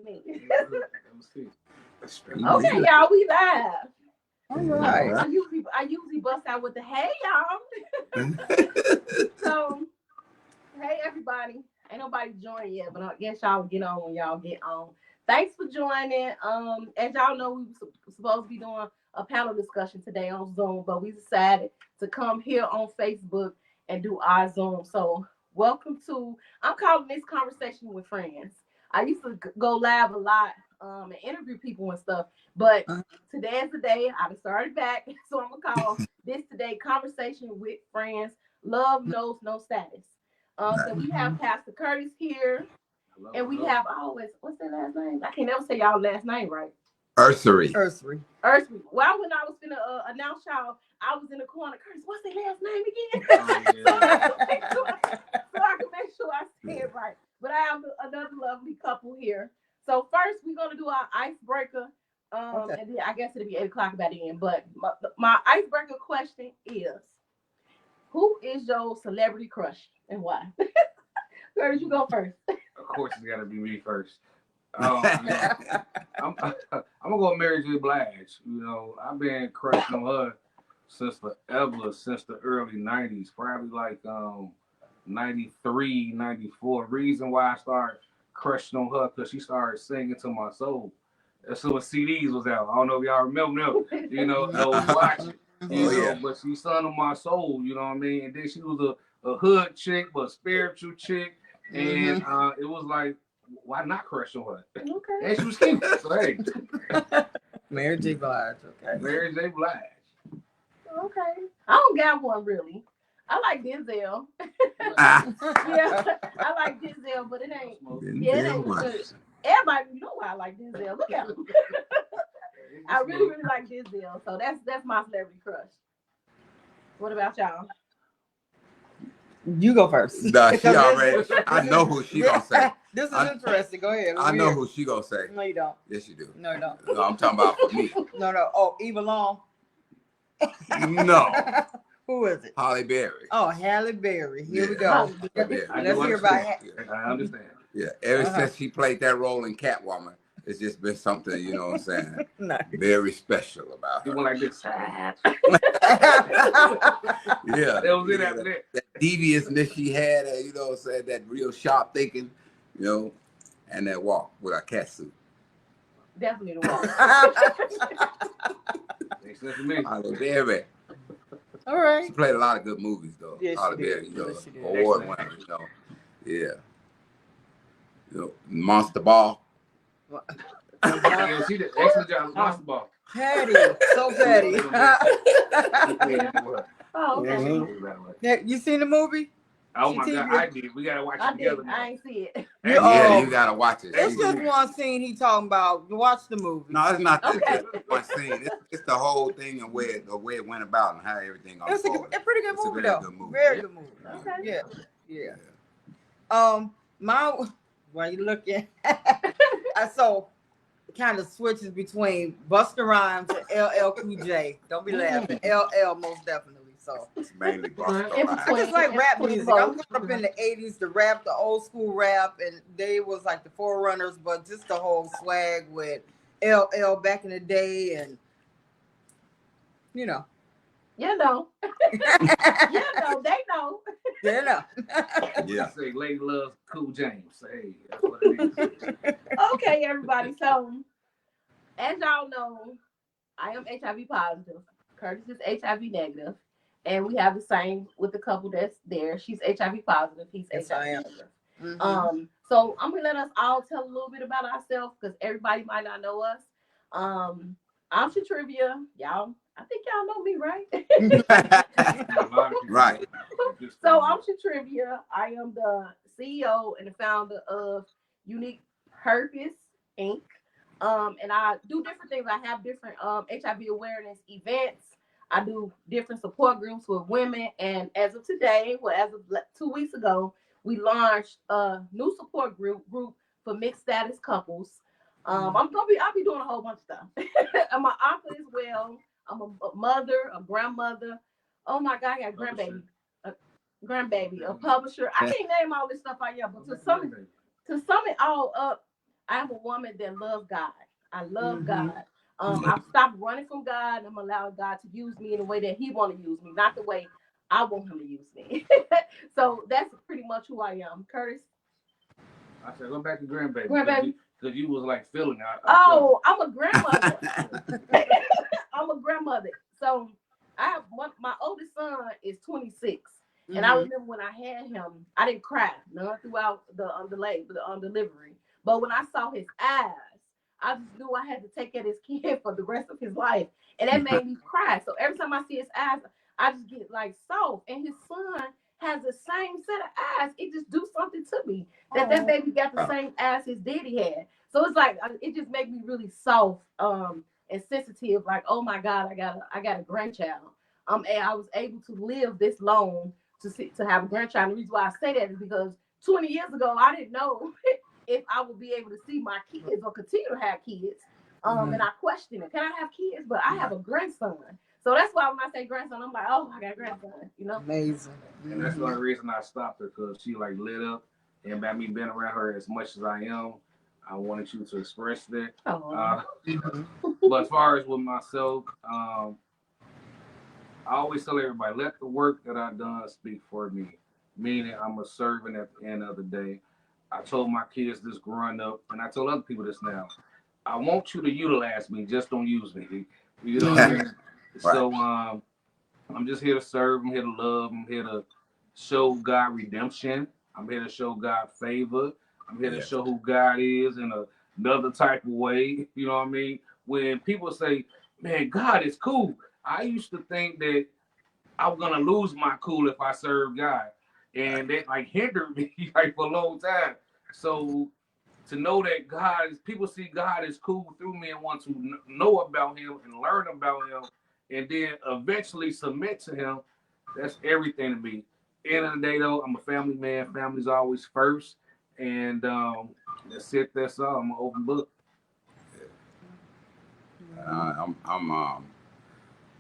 me. Okay, y'all, we live. All right. I usually bust out with the hey y'all. So hey everybody. Ain't nobody joined yet, but I guess y'all get on when y'all get on. Thanks for joining. As y'all know, we were supposed to be doing a panel discussion today on Zoom, but we decided to come here on Facebook and do our Zoom. So welcome to, I'm calling this Conversation with Friends. I used to go live a lot and interview people and stuff, but today is the day I started back. So I'm gonna call this today Conversation with Friends. Love knows no status. So we have Pastor Curtis here, and we have what's their last name? I can't never say y'all last name right. Ursery. Well, when I was gonna announce y'all, I was in the corner. Curtis, what's their last name again? So I can make sure I say it right. But I have another lovely couple here. So first, we're gonna do our icebreaker. And then I guess it'll be 8:00 by the end. But my icebreaker question is, who is your celebrity crush and why? Curtis, you go first. Of course, it's got to be me first. I'm gonna go Mary J. Blige. You know, I've been crushing on her since the early 90s, probably like 93, 94. Reason why I started crushing on her because she started singing to my soul. That's when CDs was out. I don't know if y'all remember them. You know, those watches. You know, but she sung to my soul. You know what I mean? And then she was a hood chick, but a spiritual chick, and it was like, why not crush on her? Okay. And she was cute. So hey, Mary J. Blige. Okay. Mary J. Blige. Okay. I don't got one really. I like Denzel. Yeah, I like Denzel, but it ain't. It ain't good. Everybody know why I like Denzel. Look at him. I really like Denzel. So that's my celebrity crush. What about y'all? You go first. Nah, she already. I know who she gonna say. This is interesting. Go ahead. I know who she gonna say. No, you don't. Yes, you do. No, you don't. No, I'm talking about for me. No. Oh, Eva Long. No. Who is it? Halle Berry. Oh, Halle Berry. Here we go. Halle Berry. Let's hear about it. I understand. Yeah, ever since she played that role in Catwoman, it's just been something, you know what I'm saying, very special about her. You went like this. Yeah. That was it after that. That deviousness she had, you know what I'm saying, that real sharp thinking, you know, and that walk with her cat suit. Definitely the walk. Makes sense to me. Halle Berry. All right. She played a lot of good movies, though. Yes, Halle Berry, you know, award winner, you know. Yeah. You know, Monster Ball. Yeah, she did an excellent job with Monster Ball. Petty. So petty. Oh, okay. You seen the movie? Oh my God, I did. We gotta watch it together. I ain't see it. Yeah, you gotta watch it. It's just one scene he talking about. Watch the movie. No, it's not that. It's one scene. It's the whole thing and the way it went about and how everything It's a pretty good movie, though. Good movie. Very good movie. Okay. Yeah. While you looking, I saw kind of switches between Busta Rhymes and LL Cool J. Don't be laughing. LL most definitely. So it's mainly Busta Rhymes. I just like rap music. I'm caught up in the 80s, the rap, the old school rap, and they was like the forerunners, but just the whole swag with LL back in the day, and you know. You know. They know. They know. Yeah. Say Lady loves Cool James. Hey, that's what it is. Okay, everybody. So, as y'all know, I am HIV positive. Curtis is HIV negative. And we have the same with the couple that's there. She's HIV positive. He's HIV negative. Mm-hmm. So I'm gonna let us all tell a little bit about ourselves because everybody might not know us. I'm Shatrivia. Y'all, I think y'all know me, right? Right. So I'm Shatrivia. I am the CEO and the founder of Uniquepresents, Inc. And I do different things. I have different HIV awareness events. I do different support groups with women. And as of today, as of 2 weeks ago, we launched a new support group for mixed status couples. I'll be doing a whole bunch of stuff. I'm an author as well. I'm a mother, a grandmother. Oh my God, I got a grandbaby, a publisher. I can't name all this stuff out here, but to sum it all up, I am a woman that loves God. I love God. I've stopped running from God, and I'm allowing God to use me in the way that He want to use me, not the way I want Him to use me. So that's pretty much who I am. Curtis? I said, go back to grandbaby. Grandbaby. Because you was like feeling. I'm a grandmother. I'm a grandmother. So I have my oldest son is 26. And I remember when I had him, I didn't cry none throughout the delivery. But when I saw his eyes, I just knew I had to take care of this kid for the rest of his life. And that made me cry. So every time I see his eyes, I just get like soft. And his son has the same set of eyes. It just do something to me. That baby got the same eyes his daddy had. So it's like it just made me really soft and sensitive. Like, oh my God, I got a grandchild. And I was able to live this long to have a grandchild. The reason why I say that is because 20 years ago I didn't know if I would be able to see my kids or continue to have kids. And I question it. Can I have kids? But I have a grandson. So that's why when I say grandson, I'm like, oh, I got a grandson, you know? Amazing. And that's the only reason I stopped her, because she like lit up. And by me being around her as much as I am, I wanted you to express that. But as far as with myself, I always tell everybody, let the work that I've done speak for me. Meaning I'm a servant at the end of the day. I told my kids this growing up, and I told other people this now. I want you to utilize me, just don't use me. You know what I mean? Right. So I'm just here to serve. I'm here to love. I'm here to show God redemption. I'm here to show God favor. I'm here to show who God is in another type of way. You know what I mean? When people say, man, God is cool, I used to think that I was going to lose my cool if I served God. And that like hindered me like for a long time. So to know that people see God is cool through me and want to know about Him and learn about Him, and then eventually submit to Him, that's everything to me. End of the day, though, I'm a family man. Family's always first, and that's it. That's all. I'm an open book.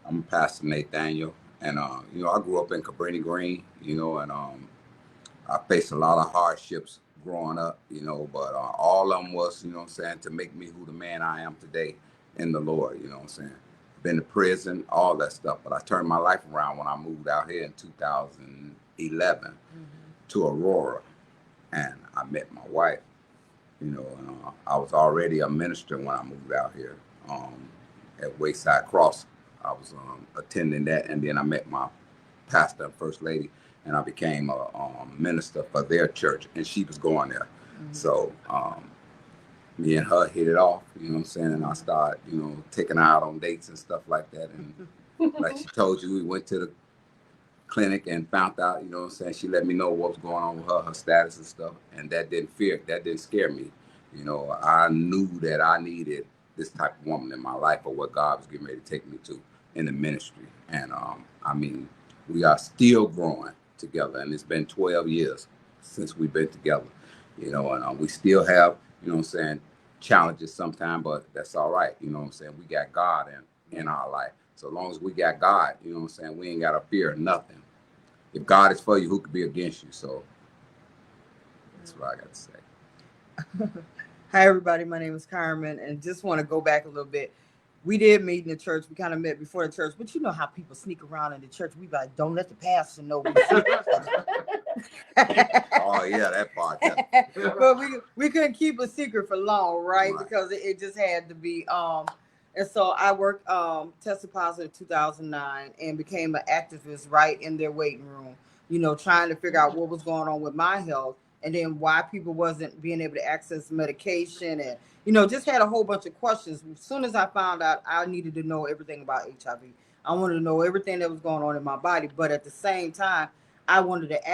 I'm Pastor Nathaniel, and you know, I grew up in Cabrini Green, you know, and I faced a lot of hardships growing up, you know, but all of them was, you know what I'm saying, to make me who the man I am today in the Lord, you know what I'm saying. Been to prison, all that stuff, but I turned my life around when I moved out here in 2011 to Aurora, and I met my wife, you know, and I was already a minister when I moved out here at Wayside Cross. I was attending that, and then I met my pastor and first lady, and I became a minister for their church, and she was going there. So me and her hit it off, you know what I'm saying, and I started, you know, taking her out on dates and stuff like that. And like she told you, we went to the clinic and found out, you know what I'm saying, she let me know what was going on with her status and stuff, and that didn't scare me. You know, I knew that I needed this type of woman in my life, or what God was getting ready to take me to in the ministry. And I mean, we are still growing together, and it's been 12 years since we've been together, you know, and we still have, you know what I'm saying, challenges sometimes, but that's all right. You know what I'm saying? We got God in our life. So as long as we got God, you know what I'm saying, we ain't got to fear nothing. If God is for you, who could be against you? So that's what I got to say. Hi, everybody. My name is Carmen, and just want to go back a little bit. We did meet in the church. We kind of met before the church, but you know how people sneak around in the church. We like, don't let the pastor know. Oh yeah, that part. But we couldn't keep a secret for long, right? Because it just had to be. And so I worked, tested positive in 2009, and became an activist right in their waiting room. You know, trying to figure out what was going on with my health, and then why people wasn't being able to access medication, and you know, just had a whole bunch of questions. As soon as I found out, I needed to know everything about HIV. I wanted to know everything that was going on in my body, but at the same time, I wanted to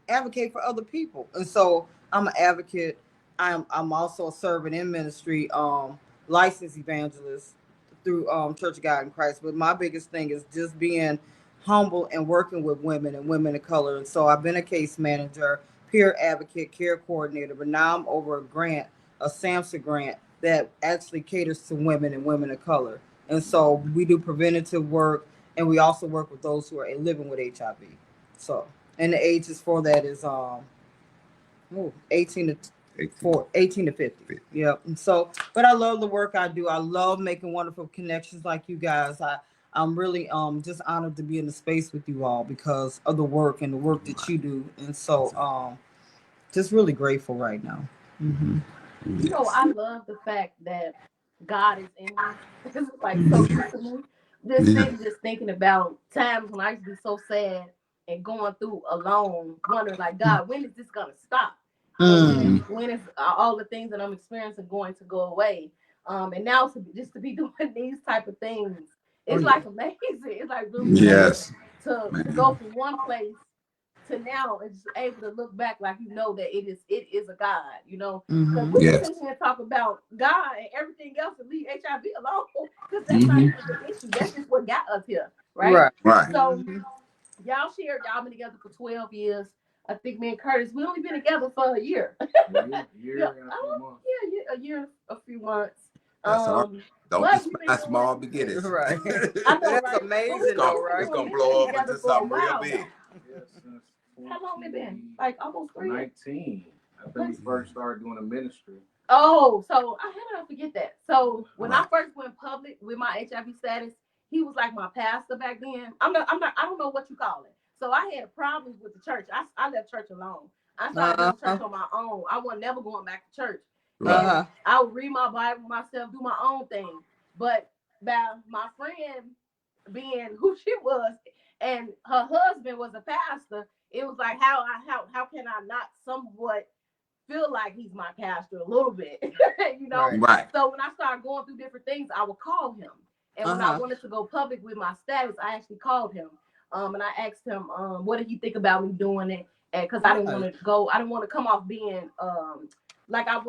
advocate for other people. And so I'm an advocate. I'm also a servant in ministry, licensed evangelist through Church of God in Christ. But my biggest thing is just being humble and working with women and women of color. And so I've been a case manager, peer advocate, care coordinator, but now I'm over a SAMHSA grant that actually caters to women and women of color. And so we do preventative work, and we also work with those who are living with HIV. So, and the ages for that is 18 to for 18 to 50. Yep. And so, but I love the work I do. I love making wonderful connections like you guys. I'm really just honored to be in the space with you all because of the work and the work that you do. And so just really grateful right now. Mm-hmm. You know, I love the fact that God is in you. It's like so good to me. Just sitting, just thinking about times when I used to be so sad and going through alone, wondering like, God, when is this gonna stop? When is all the things that I'm experiencing going to go away? And now just to be doing these type of things, it's like amazing. It's like really to go from one place to now and just able to look back like you know that it is a God, you know. Because we can sit here and talk about God and everything else and leave HIV alone because that's not even the issue. That's just what got us here, right? So y'all been together for 12 years. I think me and Curtis, we only been together for a year. A year, a few months. Don't small beginnings. Right. I know, that's amazing though, right? It's gonna blow up into something real big. How long it been? Like almost 3 years? 19. I think we first started doing a ministry. Oh, so how did I forget that? So when I first went public with my HIV status, he was like my pastor back then. I don't know what you call it. So I had problems with the church. I left church alone. I started doing church on my own. I was never going back to church. I would read my Bible myself, do my own thing. But by my friend being who she was, and her husband was a pastor, it was like how can I not somewhat feel like he's my pastor a little bit, you know? Right. So when I started going through different things, I would call him. And when I wanted to go public with my status, I actually called him. And I asked him, what did he think about me doing it? And because I didn't want to go, I didn't want to come off being like I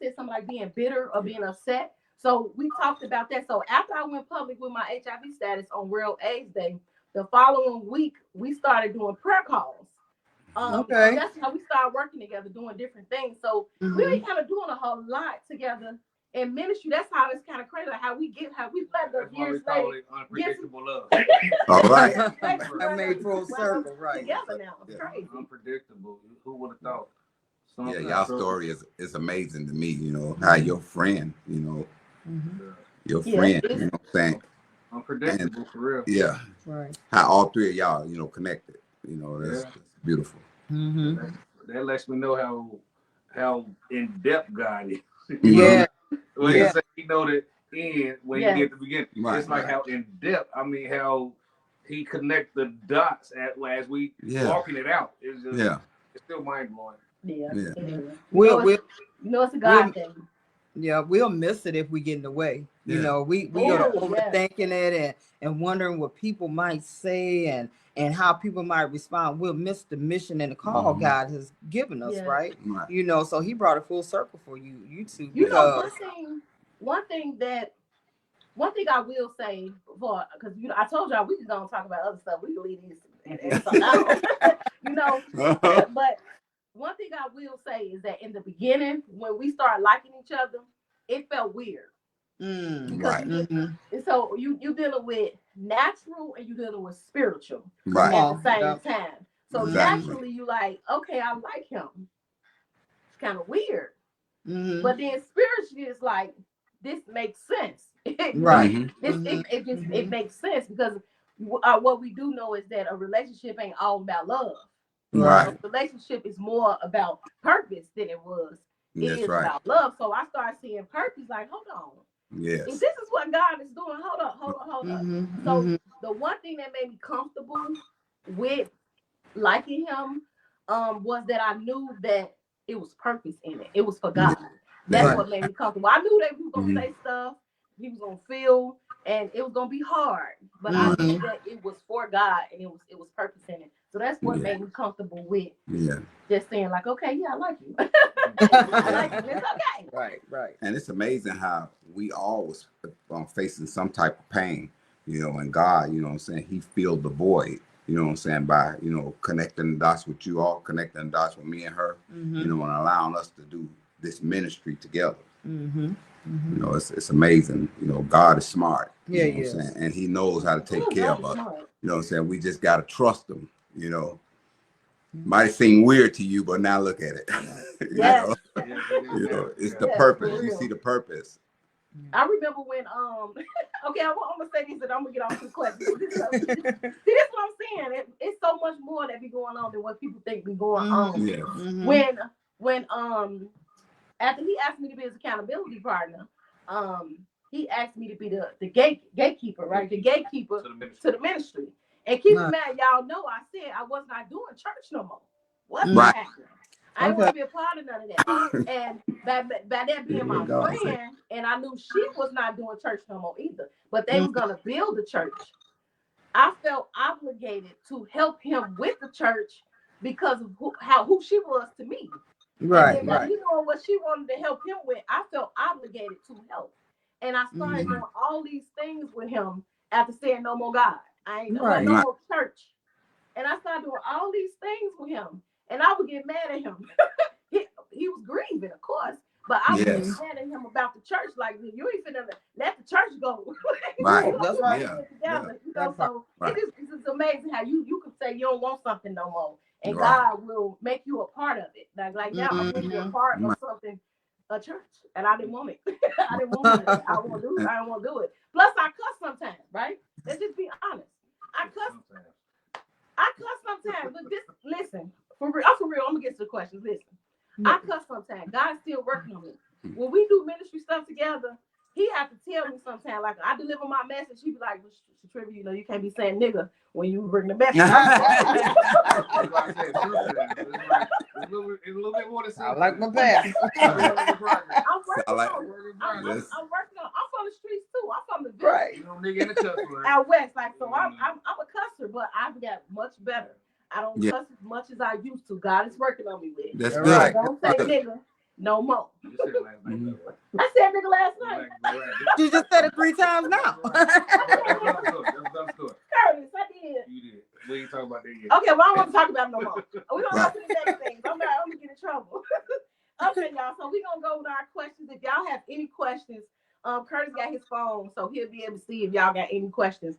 said something like being bitter or being upset. So we talked about that. So after I went public with my HIV status on World AIDS Day, the following week we started doing prayer calls. That's how we started working together, doing different things. So we were kind of doing a whole lot together in ministry. That's how it's kind of crazy, like how we play the years later. Unpredictable love. All right. I made full circle, right? Together now. It's crazy. Unpredictable. Who would have thought? Y'all story is amazing to me. You know how your friend, you know, your friend, you know what I'm saying? Unpredictable for real. Yeah. Right. How all three of y'all, you know, connected. You know, that's beautiful. That lets me know how in depth God is. When you say you know the end when you get the beginning, it's like how in depth. I mean, how he connect the dots as we walking it out. It's just it's still mind blowing. It's a God thing. Yeah, we'll miss it if we get in the way. You know, we go to overthinking it and wondering what people might say and how people might respond. We'll miss the mission and the call God has given us, right? You know, so he brought it full circle for you two. You know, one thing I will say because you know I told y'all we just don't talk about other stuff. We can leave these and something else. You know, but one thing I will say is that in the beginning, when we started liking each other, it felt weird. So you dealing with natural and you dealing with spiritual at the same time. So naturally you like, okay, I like him. It's kind of weird. But then spiritually it's like, this makes sense. It makes sense because what we do know is that a relationship ain't all about love. A relationship is more about purpose than it was. It is about love. So I started seeing purpose like, hold on. If this is what God is doing, hold up. So the one thing that made me comfortable with liking him was that I knew that it was purpose in it. It was for God. That's what made me comfortable. I knew that he was gonna say stuff, he was gonna feel, and it was gonna be hard. But I knew that it was for God and it was purpose in it. So that's what made me comfortable with just saying like, okay, I like you. I like you. It's okay. Right. And it's amazing how we always facing some type of pain, you know, and God, you know what I'm saying, he filled the void, you know what I'm saying, by, you know, connecting the dots with you all, connecting the dots with me and her, you know, and allowing us to do this ministry together. You know, it's amazing. You know, God is smart. You know what I'm saying? And he knows how to take care of us. You know what I'm saying? We just got to trust him, you know. Might seem weird to you, but now look at it. Yes. It's the purpose. You see the purpose. I remember when okay, I'm gonna say this and I'm gonna get off to the question. See, this is what I'm saying. It's so much more that be going on than what people think be going on. Yeah. When after he asked me to be his accountability partner, he asked me to be the gatekeeper, right? The gatekeeper to the ministry. And keep in mind, y'all know I said I was not doing church no more. What's not happening? I didn't want to be a part of none of that. And by that being my friend, and I knew she was not doing church no more either, but they was gonna build the church. I felt obligated to help him with the church because of who she was to me. Right. And then, you know what she wanted to help him with, I felt obligated to help. And I started doing all these things with him after saying no more God. I ain't no more church. And I started doing all these things with him. And I would get mad at him. he was grieving, of course. But I was getting mad at him about the church. Like, you ain't finna let the church go. Right. That's right. Yeah. You know, so it's amazing how you can say you don't want something no more. And God will make you a part of it. Like now I'm making a part of something, a church. And I didn't want it. I didn't want it. I don't want to do it. I don't want to do it. Plus I cuss sometimes, right? Let's just be honest. I cuss sometimes. But listen, for real, I'm gonna get to the questions. Listen. I cuss sometimes. God's still working on me. When we do ministry stuff together, he have to tell me sometimes. Like I deliver my message, he be like, "Trivia, you know, you can't be saying nigga when you bring the message." It's a little bit more to say. I like my past. I'm working on it. I'm from the streets too. I'm from the village. Right. You know, nigga in the cuss word. Out west, like so. I'm a cusser, but I've got much better. I don't cuss as much as I used to. God is working on me with it. That's so good. Don't say nigga no more. You said it last night. I said nigga last night. You just said it 3 times now. Curtis, I did. You did. We ain't talking about that yet. Okay, well I don't want to talk about it no more. We're gonna go to the next thing. I'm gonna get in trouble. Okay, y'all. So we're gonna go with our questions. If y'all have any questions, Curtis got his phone, so he'll be able to see if y'all got any questions.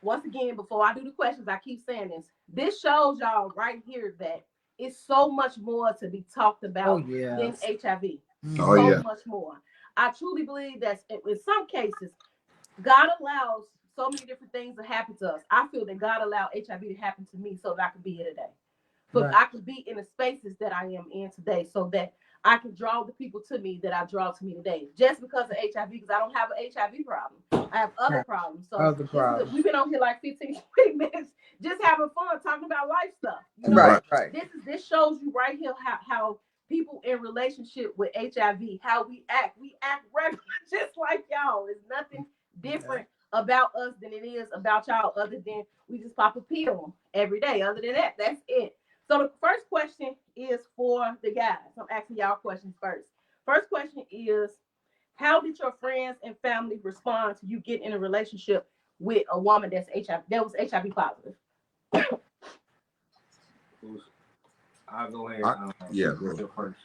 Once again, before I do the questions, I keep saying this. This shows y'all right here that it's so much more to be talked about than HIV. So much more. I truly believe that in some cases, God allows so many different things to happen to us. I feel that God allowed HIV to happen to me so that I could be here today. So I could be in the spaces that I am in today so that I can draw the people to me that I draw to me today. Just because of HIV, because I don't have an HIV problem. I have other problems. So we've been on here like 15, 20 minutes just having fun talking about life stuff. You know? Right. This shows you right here how people in relationship with HIV, how we act. We act regular, just like y'all. There's nothing different about us than it is about y'all, other than we just pop a pill every day. Other than that, that's it. So the first question is for the guys. I'm asking y'all questions first. First question is, how did your friends and family respond to you getting in a relationship with a woman that was HIV positive? I'll go ahead. Go first.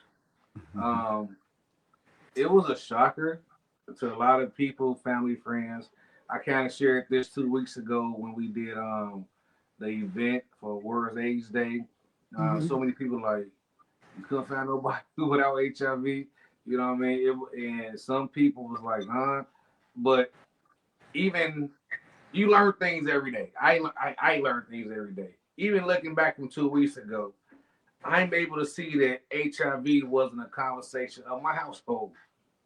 It was a shocker to a lot of people, family, friends. I kind of shared this 2 weeks ago when we did the event for World AIDS Day. So many people like, you couldn't find nobody without HIV. You know what I mean? And some people was like, but even you learn things every day. I learn things every day. Even looking back from 2 weeks ago, I'm able to see that HIV wasn't a conversation of my household.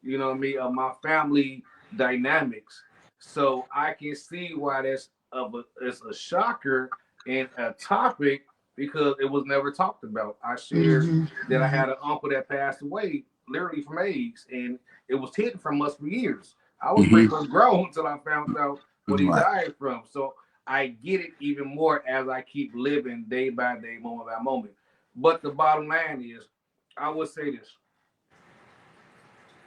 You know what I mean? Of my family dynamics. So I can see why it's a shocker and a topic, because it was never talked about. I shared that I had an uncle that passed away literally from AIDS, and it was hidden from us for years. I was pretty much grown until I found out what he died from. So I get it even more as I keep living day by day, moment by moment. But the bottom line is, I would say this.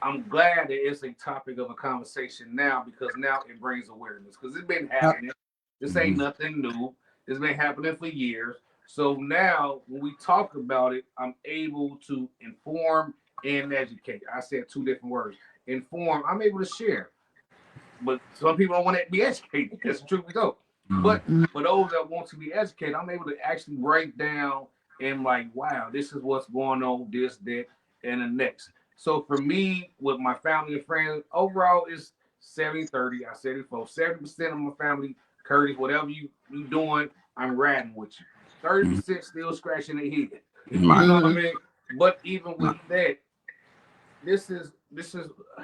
I'm glad that it's a topic of a conversation now, because now it brings awareness. Because it's been happening. This ain't nothing new. It's been happening for years. So now when we talk about it, I'm able to inform and educate. I said 2 different words. Inform, I'm able to share. But some people don't want to be educated. That's the truth we go. But for those that want to be educated, I'm able to actually break down and like, wow, this is what's going on, this, that, and the next. So for me, with my family and friends, overall it's 70-30. I said it before. 70% of my family, Curtis, whatever you doing, I'm riding with you. 30% still scratching their head. You know what I mean? But even with that, this is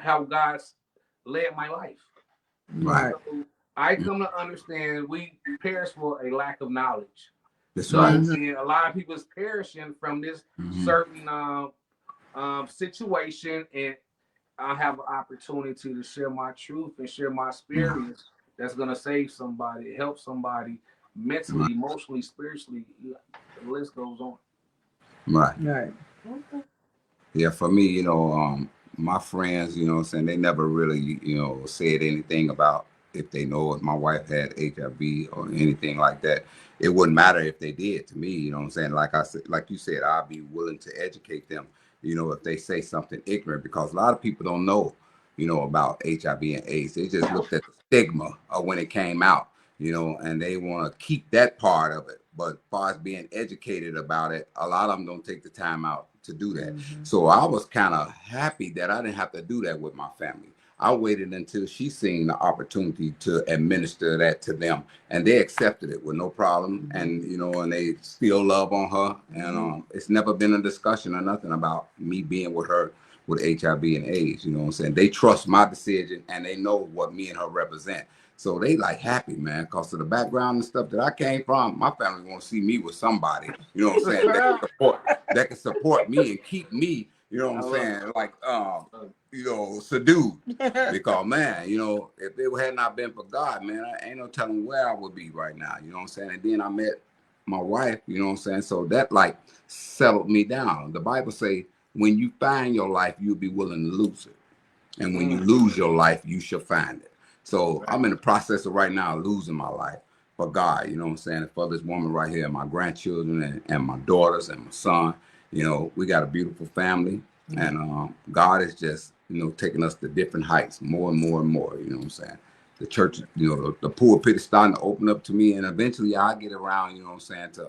how God's led my life. Right. So I come to understand we perish for a lack of knowledge. That's So right. and a lot of people is perishing from this certain situation, and I have an opportunity to share my truth and share my experience that's gonna save somebody, help somebody mentally, emotionally, spiritually. The list goes on. Right. Right. Yeah, for me, my friends, what I'm saying, they never really, said anything about if they know if my wife had HIV or anything like that. It wouldn't matter if they did to me, you know what I'm saying? Like I said, like you said, I'd be willing to educate them, if they say something ignorant, because a lot of people don't know, about HIV and AIDS. They just looked at the stigma of when it came out, and they want to keep that part of it. But as far as being educated about it, a lot of them don't take the time out to do that. So I was kind of happy that I didn't have to do that with my family. I waited until she seen the opportunity to administer that to them, and they accepted it with no problem. And and they still love on her. And it's never been a discussion or nothing about me being with her with HIV and AIDS. You know what I'm saying? They trust my decision, and they know what me and her represent. So they like happy, man, because of the background and stuff that I came from. My family want to see me with somebody, you know what I'm saying, that can support me and keep me, you know what I'm saying, like, subdued. Because, man, if it had not been for God, man, I ain't no telling where I would be right now, you know what I'm saying? And then I met my wife, you know what I'm saying? So that, like, settled me down. The Bible say, when you find your life, you'll be willing to lose it. And when you lose your life, you shall find it. So I'm in the process of right now losing my life for God, you know what I'm saying? And for this woman right here, my grandchildren and my daughters and my son, we got a beautiful family. And God is just, taking us to different heights more and more and more, you know what I'm saying? The church, the pulpit is starting to open up to me, and eventually I'll get around, you know what I'm saying, to,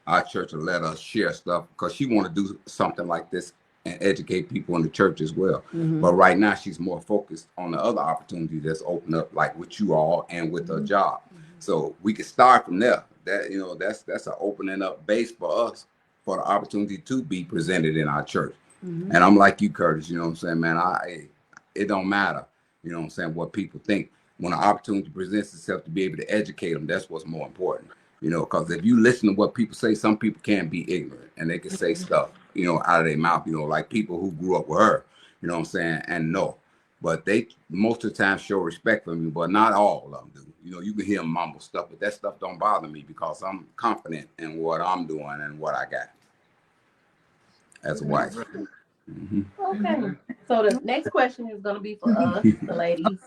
our church will let us share stuff, because she want to do something like this and educate people in the church as well. But right now she's more focused on the other opportunities that's open up, like with you all and with her job. So we can start from there. That that's an opening up base for us for the opportunity to be presented in our church. And I'm like you, Curtis, you know what I'm saying, man, it don't matter, you know what I'm saying, what people think. When an opportunity presents itself to be able to educate them, that's what's more important. Because if you listen to what people say, some people can be ignorant and they can say stuff, out of their mouth, like people who grew up with her, you know what I'm saying, and no. But they most of the time show respect for me, but not all of them do. You can hear them mumble stuff, but that stuff don't bother me because I'm confident in what I'm doing and what I got as a wife. Okay. So the next question is going to be for us, the ladies.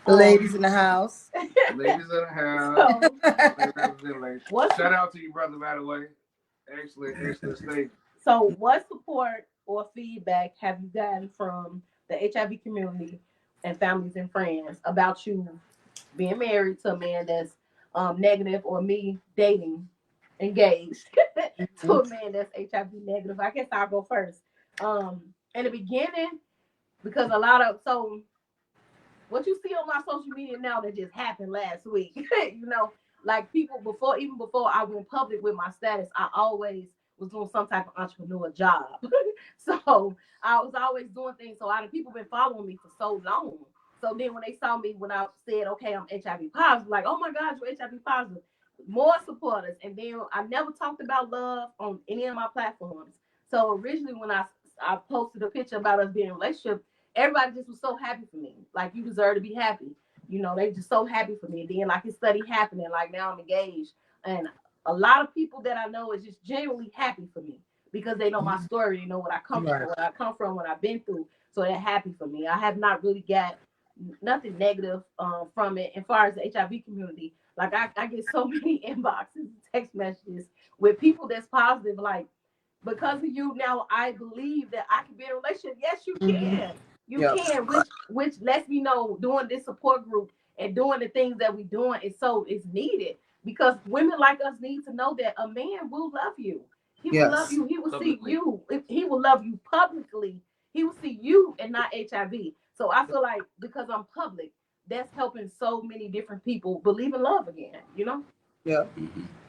The ladies in the house. Ladies in the house. Shout out to you, brother, by the way. Excellent state. So what support or feedback have you gotten from the HIV community and families and friends about you being married to a man that's negative, or me dating engaged to a man that's HIV negative? I guess I'll go first. In the beginning, because what you see on my social media now that just happened last week, like people even before I went public with my status, I always was doing some type of entrepreneur job. So I was always doing things. So a lot of people been following me for so long. So then when they saw me, when I said, okay, I'm HIV positive, like, oh my God, you're HIV positive, more supporters. And then I never talked about love on any of my platforms. So originally when I posted a picture about us being in a relationship, everybody just was so happy for me. Like, you deserve to be happy. They just so happy for me. And then like it started happening, like now I'm engaged. And a lot of people that I know is just genuinely happy for me because they know my story. They know what I come from, what I've been through. So they're happy for me. I have not really got nothing negative from it. As far as the HIV community, like I get so many inboxes, text messages with people that's positive, like, because of you now I believe that I can be in a relationship. Yes, you can. You can, which lets me know doing this support group and doing the things that we're doing is needed, because women like us need to know that a man will love you. He will love you. He will publicly see you. He will love you publicly. He will see you and not HIV. So I feel like because I'm public, that's helping so many different people believe in love again. You know? Yeah,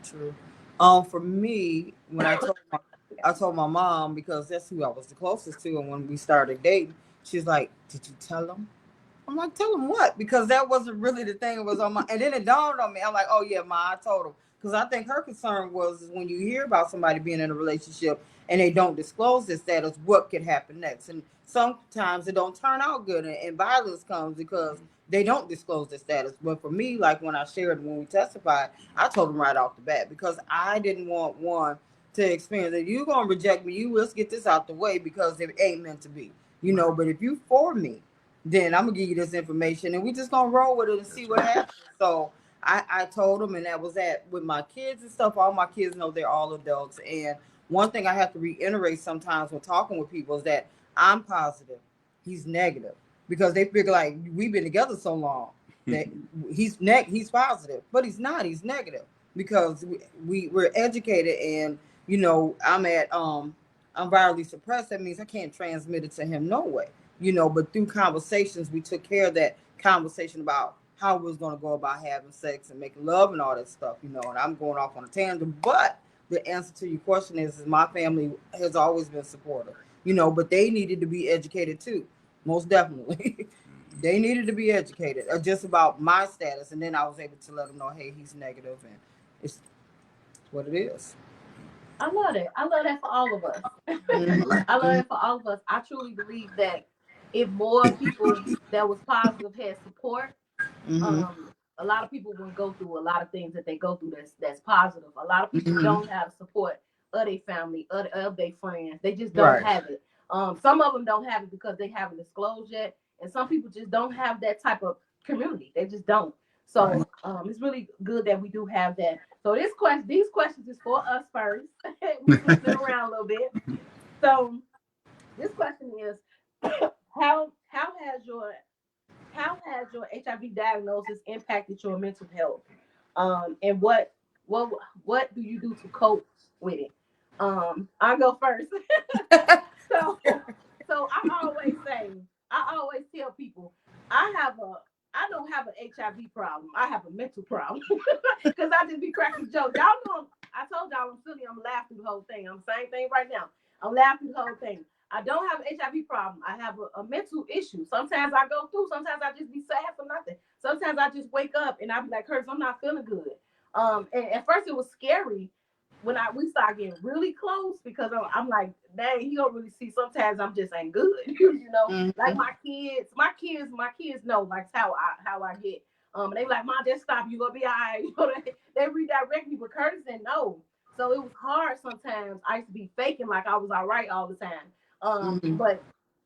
true. For me, when I told my mom, because that's who I was the closest to, and when we started dating, she's like, "Did you tell him?" I'm like, "Tell him what?" Because that wasn't really the thing. It was on my, and then it dawned on me. I'm like, "Oh yeah, Ma, I told him." Because I think her concern was when you hear about somebody being in a relationship and they don't disclose their status, what could happen next? And sometimes it don't turn out good, and violence comes because they don't disclose their status. But for me, like when I shared, when we testified, I told them right off the bat, because I didn't want one to experience that you're gonna reject me. You, let's get this out the way, because it ain't meant to be, you know. But if you for me, then I'm gonna give you this information, and we just gonna roll with it and see what happens. So I told them, and that was that with my kids and stuff. All my kids know they're all adults, and one thing I have to reiterate sometimes when talking with people is that I'm positive, he's negative, because they figure like we've been together so long that he's positive, but he's not. He's negative because we're educated, and you know I'm virally suppressed. That means I can't transmit it to him no way, you know. But through conversations, we took care of that conversation about how we was going to go about having sex and making love and all that stuff, you know. And I'm going off on a tangent, but the answer to your question is my family has always been supportive, you know, but they needed to be educated too, most definitely. They needed to be educated just about my status, and then I was able to let them know, hey, he's negative, and it's what it is. I love it. I love that for all of us. I love it for all of us. I truly believe that if more people that was positive had support, a lot of people wouldn't go through a lot of things that they go through that's positive. A lot of people don't have support of their family, of their friends. They just don't have it. Some of them don't have it because they haven't disclosed yet, and some people just don't have that type of community. They just don't. So it's really good that we do have that. So these questions is for us first. We flipped it around a little bit. So this question is, how has your HIV diagnosis impacted your mental health? And what what do you do to cope with it? I'll go first. so I always tell people I don't have an HIV problem. I have a mental problem. Because I just be cracking jokes. Y'all know I told y'all I'm silly. I'm laughing through the whole thing. I'm saying thing right now. I'm laughing through the whole thing. I don't have an HIV problem. I have a mental issue. Sometimes I go through. Sometimes I just be sad for nothing. Sometimes I just wake up and I be like, Curtis, I'm not feeling good. And at first it was scary when we start getting really close, because I'm like, dang, he don't really see. Sometimes I'm just ain't good, you know. Like my kids know like how I get. And they be like, Mom, just stop. You gonna be all right. You know, they redirect me, but Curtis didn't know. So it was hard sometimes. I used to be faking like I was all right all the time. But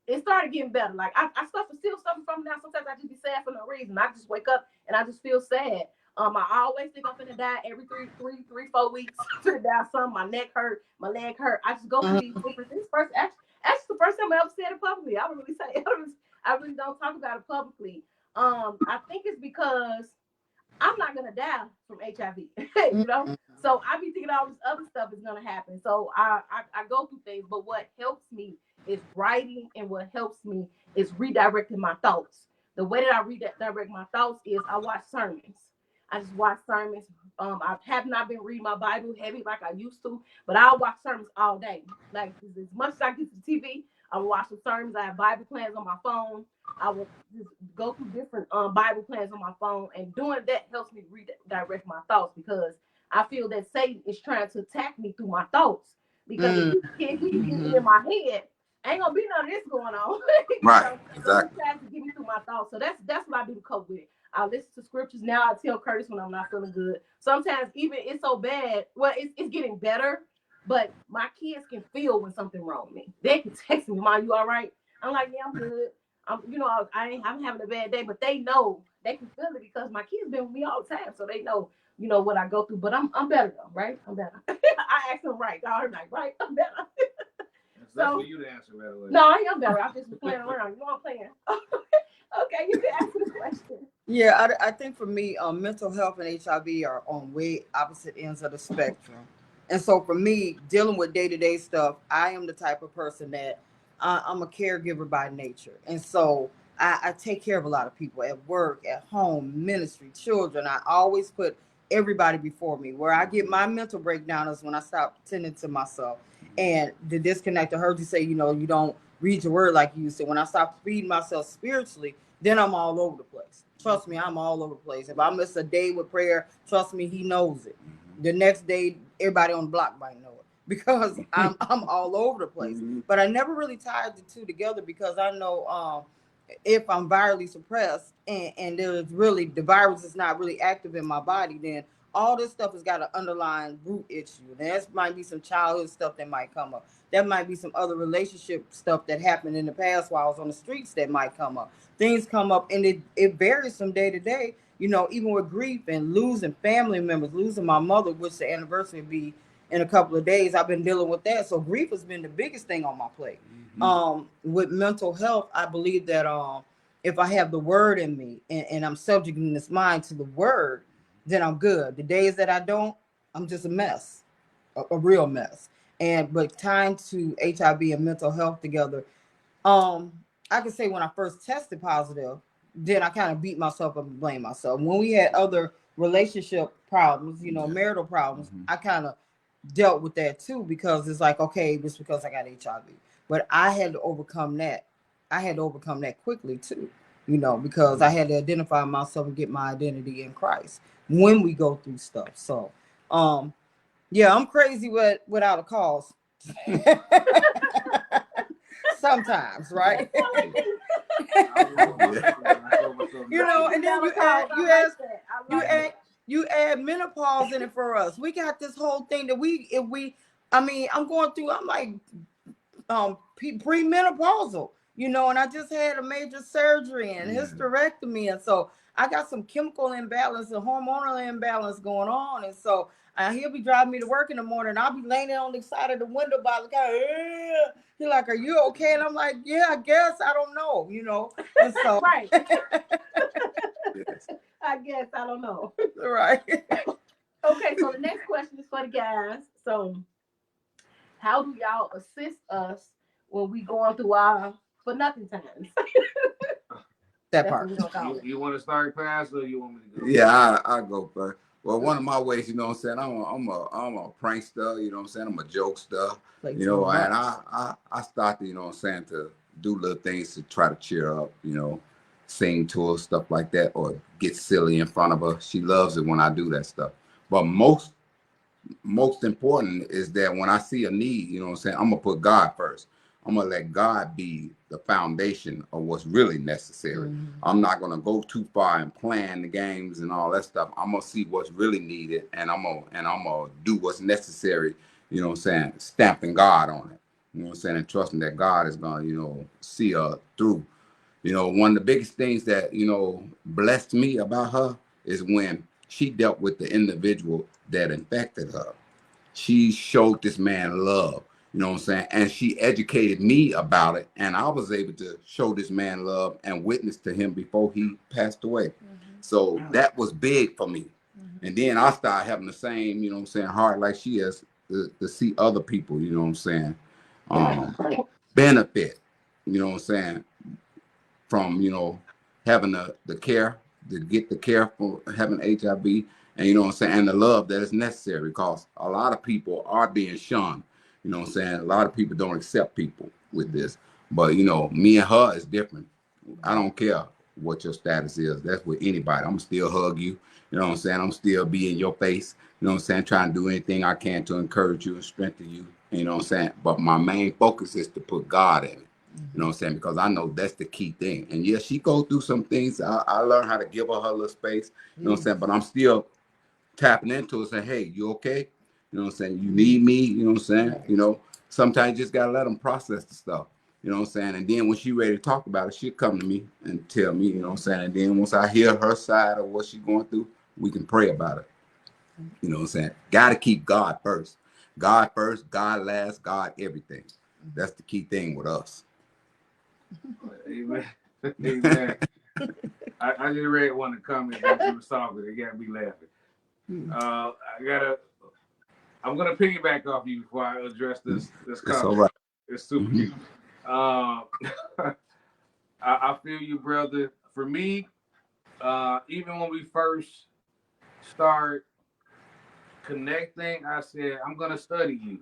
it started getting better. Like I still suffer from it now. Sometimes I just be sad for no reason. I just wake up and I just feel sad. I always think I'm finna die every 4 weeks. I'm finna die some. My neck hurt, my leg hurt. I just go through these different things. Actually, the first time I ever said it publicly. I don't really say it. I really don't talk about it publicly. I think it's because I'm not gonna die from HIV, you know. So I be thinking all this other stuff is gonna happen. So I go through things, but what helps me is writing, and what helps me is redirecting my thoughts. The way that I redirect my thoughts is I watch sermons. I just watch sermons. I have not been reading my Bible heavy like I used to, but I'll watch sermons all day. Like as much as I get to the TV, I will watch the sermons. I have Bible plans on my phone. I will just go through different Bible plans on my phone, and doing that helps me redirect my thoughts, because I feel that Satan is trying to attack me through my thoughts. Because if he keep getting in my head, ain't gonna be none of this going on. Right, Exactly. So he exactly. tries to get me through my thoughts. So that's what I do to cope with it. I listen to scriptures now. I tell Curtis when I'm not feeling good. Sometimes even it's so bad. Well, it's getting better, but my kids can feel when something wrong with me. They can text me, Mom, you all right? I'm like, yeah, I'm good. I'm having a bad day, but they know, they can feel it because my kids been with me all the time, so they know, what I go through. But I'm better though, right? I'm better. I asked them right. All right, right? I'm better. That's for you to answer, by the way. No, I am better. I just was playing around. You know I'm playing. Okay, you can ask me the question. Yeah, I think for me, mental health and HIV are on way opposite ends of the spectrum. And so for me, dealing with day-to-day stuff, I am the type of person that I'm a caregiver by nature. And so I take care of a lot of people at work, at home, ministry, children. I always put everybody before me. Where I get my mental breakdown is when I stop tending to myself. And the disconnect, I heard you say, you don't read your word like you used to. When I stop feeding myself spiritually, then I'm all over the place. Trust me, I'm all over the place. If I miss a day with prayer, trust me, he knows it. The next day, everybody on the block might know it because I'm all over the place. But I never really tied the two together because I know if I'm virally suppressed and there's really the virus is not really active in my body, then all this stuff has got an underlying root issue. And there might be some childhood stuff that might come up. There might be some other relationship stuff that happened in the past while I was on the streets that might come up. Things come up and it varies from day to day, even with grief and losing family members, losing my mother, which the anniversary will be in a couple of days. I've been dealing with that. So grief has been the biggest thing on my plate. With mental health, I believe that if I have the word in me and I'm subjecting this mind to the word, then I'm good. The days that I don't, I'm just a mess, a real mess. But tying to HIV and mental health together, I can say when I first tested positive, then I kind of beat myself up and blame myself. When we had other relationship problems, marital problems, I kind of dealt with that too because it's like, okay, it's because I got HIV. But I had to overcome that. I had to overcome that quickly too, because I had to identify myself and get my identity in Christ when we go through stuff. So, yeah, I'm crazy without a cause. Sometimes, right? And then you add menopause in it for us. We got this whole thing that I'm going through. I'm like premenopausal, and I just had a major surgery and hysterectomy, and so I got some chemical imbalance and hormonal imbalance going on, and so he'll be driving me to work in the morning. And I'll be laying on the side of the window by the car. He's like, "Are you okay?" And I'm like, "Yeah, I guess. I don't know, And so, right. I guess I don't know. Right. Okay, so the next question is for the guys. So, how do y'all assist us when we going through our for nothing times? That part. You want to start, Pastor, or you want me to go? Yeah, I go first. Well, one of my ways, I'm saying, I'm a prankster, I'm saying, I'm a jokester, and I started, I'm saying, to do little things to try to cheer up, sing to her, stuff like that, or get silly in front of her. She loves it when I do that stuff. But most important is that when I see a need, I'm saying, I'm gonna put God first. I'm gonna let God be the foundation of what's really necessary. I'm not gonna go too far and plan the games and all that stuff. I'm gonna see what's really needed, and I'm gonna do what's necessary. Stamping God on it. And trusting that God is gonna, see her through. One of the biggest things that blessed me about her is when she dealt with the individual that infected her. She showed this man love. And she educated me about it. And I was able to show this man love and witness to him before he passed away. So that was big for me. And then I started having the same, heart like she has to see other people, benefit, from, having the care, to get the care for having HIV. And and the love that is necessary, because a lot of people are being shunned. A lot of people don't accept people with this. But me and her is different. I don't care what your status is. That's with anybody. I'm still hug you. I'm still be in your face. Trying to do anything I can to encourage you and strengthen you. But my main focus is to put God in it. Because I know that's the key thing. And yeah, she go through some things. I learned how to give her little space. But I'm still tapping into it, saying, "Hey, you okay? You need me." Sometimes you just gotta let them process the stuff. And then when she ready to talk about it, she'll come to me and tell me. And then once I hear her side of what she's going through, we can pray about it. Gotta keep God first. God first, God last, God everything. That's the key thing with us. Amen. Amen. I just read one of the comments that you was talking. It got me laughing. I'm gonna piggyback off you before I address this comment. It's all right. It's super cute. I feel you, brother. For me, even when we first start connecting, I said I'm gonna study you.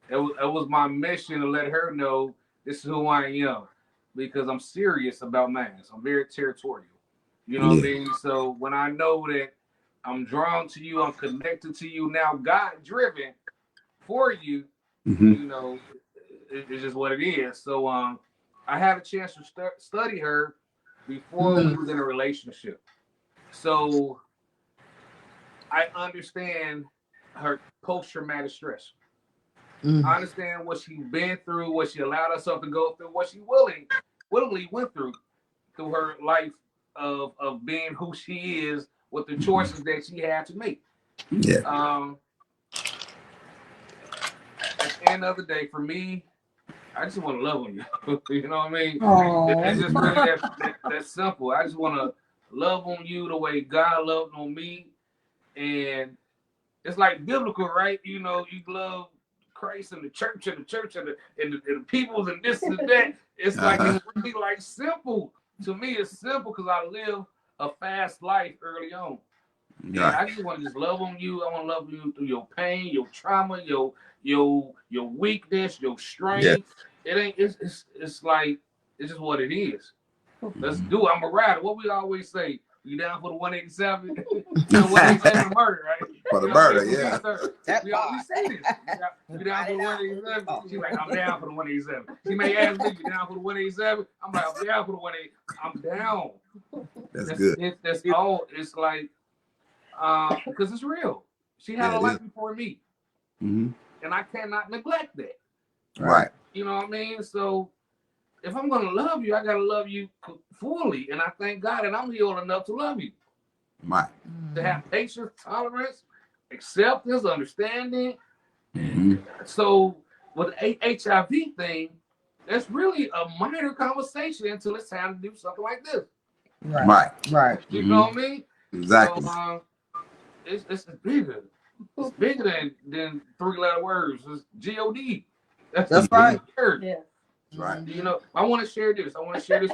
It was my mission to let her know this is who I am, because I'm serious about mine. I'm very territorial. You know what I mean? So when I know that I'm drawn to you, I'm connected to you, now God driven for you, you know, it's just what it is. So I had a chance to study her before we was in a relationship. So I understand her post-traumatic stress. I understand what she's been through, what she allowed herself to go through, what she willingly went through her life of being who she is, with the choices that she had to make. Yeah. At the end of the day, for me, I just want to love on you. You know what I mean? It's just really that simple. I just want to love on you the way God loved on me. And it's like biblical, right? You know, you love Christ and the church and the peoples and this and that. It's like it's really like simple. To me, it's simple because I live a fast life early on. Yeah, I just want to just love on you. I want to love you through your pain, your trauma, your weakness, your strength. Yeah. It ain't. It's like it's just what it is. Let's do it. I'm a rider. What we always say. You down for the 187? 187 murder, right? For the murder, yeah. We always say this. You down for the 187? She's like, I'm down for the 187. She may ask me, you down for the 187? I'm like, I'm down for the 187. I'm down. That's good. That's all. It's like, because it's real. She had a life before me. And I cannot neglect that. Right. You know what I mean? So if I'm going to love you, I got to love you fully. And I thank God that I'm healed enough to love you. Right. To have patience, tolerance, acceptance, understanding. So with the HIV thing, that's really a minor conversation until it's time to do something like this. Right. You know what I mean? Exactly. So, it's bigger. It's bigger than 3-letter words. It's G-O-D. That's right. Word. Yeah. Right. You know, I want to share this.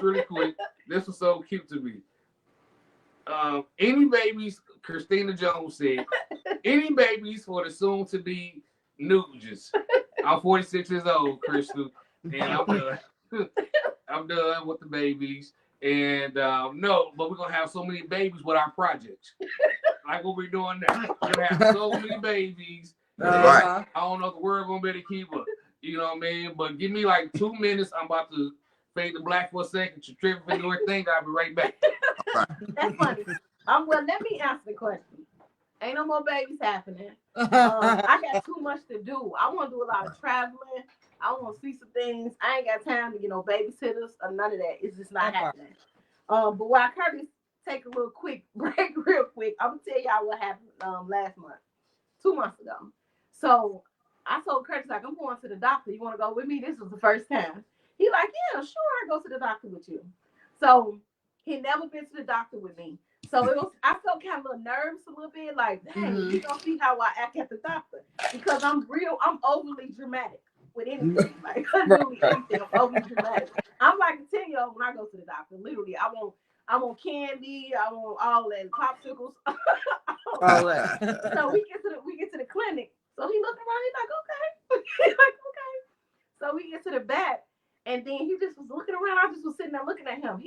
Really quick. This was so cute to me. Any babies, Christina Jones said, any babies for the soon to be Nugents. I'm 46 years old, Crystal, and I'm done. I'm done with the babies. And no, but we're gonna have so many babies with our projects. Like what we're doing now. We're gonna have so many babies. Right. I don't know if the world gonna be able to keep up. You know what I mean? But give me like 2 minutes. I'm about to fade the black for a second. To trip for your thing. I'll be right back. That's funny. Well, let me answer the question. Ain't no more babies happening. I got too much to do. I want to do a lot of traveling. I want to see some things. I ain't got time to get no babysitters or none of that. It's just not happening. But while Curtis take a little quick break, real quick, I'm gonna tell y'all what happened last month, 2 months ago. So I told Curtis, like, I'm going to the doctor. You want to go with me? This was the first time. He like, yeah, sure, I go to the doctor with you. So he never been to the doctor with me. So I felt kind of a little nervous a little bit, like, dang, you gonna see how I act at the doctor, because I'm overly dramatic with anything. Like, literally anything, I'm overly dramatic. I'm like a 10-year-old when I go to the doctor. Literally, I want candy, I want all that popsicles. All that. So we get to the clinic. So he looked around, he's like, okay. He's like, okay. So we get to the back, and then he just was looking around. I just was sitting there looking at him.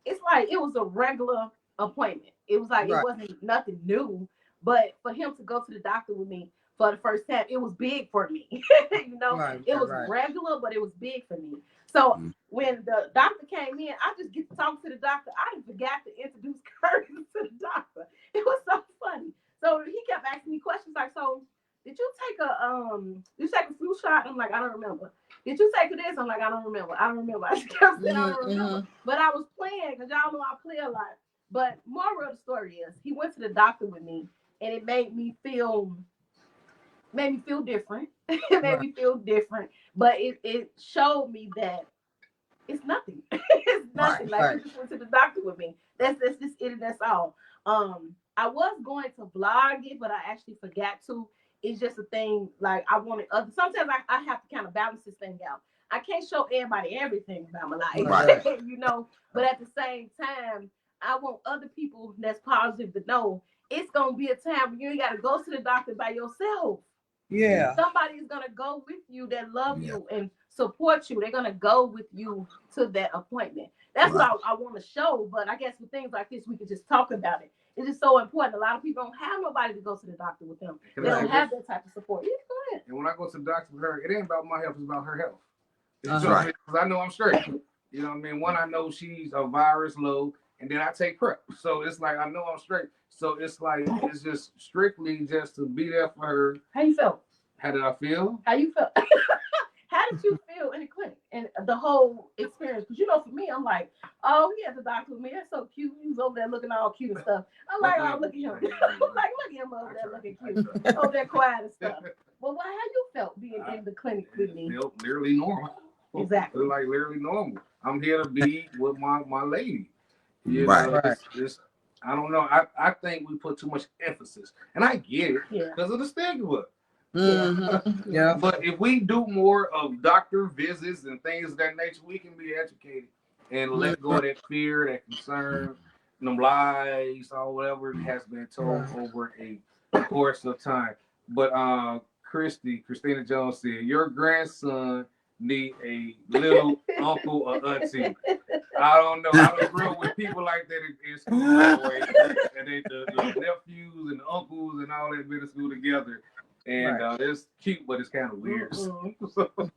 It's like it was a regular appointment. It was like it wasn't nothing new, but for him to go to the doctor with me for the first time, it was big for me. You know, it was regular, but it was big for me. So when the doctor came in, I just get to talk to the doctor. I just forgot to introduce Curtis to the doctor. It was so funny. So he kept asking me questions like, so did you take a flu shot? I'm like, I don't remember. Did you take this? I'm like, I don't remember. I just kept saying, I don't remember. But I was playing, because y'all know I play a lot. But moral of the story is, he went to the doctor with me, and it made me feel different. It made me feel different. But it showed me that it's nothing. It's nothing. He just went to the doctor doctor with me. That's just it, and that's all. I was going to vlog it, but I actually forgot to. It's just a thing, like I wanted other. Sometimes I have to kind of balance this thing out. I can't show everybody everything about my life, Right. you know. But at the same time, I want other people that's positive to know it's gonna be a time when you ain't gotta go to the doctor by yourself. Yeah. Somebody's gonna go with you that love you and support you. They're gonna go with you to that appointment. That's what I want to show. But I guess with things like this, we could just talk about it. It's just so important. A lot of people don't have nobody to go to the doctor with them. They don't have that type of support. Yeah, go ahead. And when I go to the doctor with her, it ain't about my health, it's about her health. That's right. Because I know I'm straight. You know what I mean? One, I know she's a virus low, and then I take prep. So it's like, I know I'm straight. So it's like, it's just strictly just to be there for her. How you felt? How did I feel? How you felt? How did you feel in the clinic and the whole experience? Because, you know, for me, I'm like, oh, he has a doctor with me. That's so cute. He was over there looking all cute and stuff. I'm like, oh, look at him. I'm like, look at him over there looking cute. Over there quiet and stuff. Well, how you felt being in the clinic with me? I felt literally normal. Exactly. Like literally normal. I'm here to be with my lady. You right. know, it's, I don't know. I think we put too much emphasis. And I get it because of the stigma. Mm-hmm. Yeah. But if we do more of doctor visits and things of that nature, we can be educated and let go of that fear, that concern, them lies, or whatever has been told over a course of time. But Christina Jones said, your grandson need a little uncle or auntie. I don't know. I don't grow with people like that in school, and they the nephews and the uncles and all that been in school together. And it's cute, but it's kind of weird.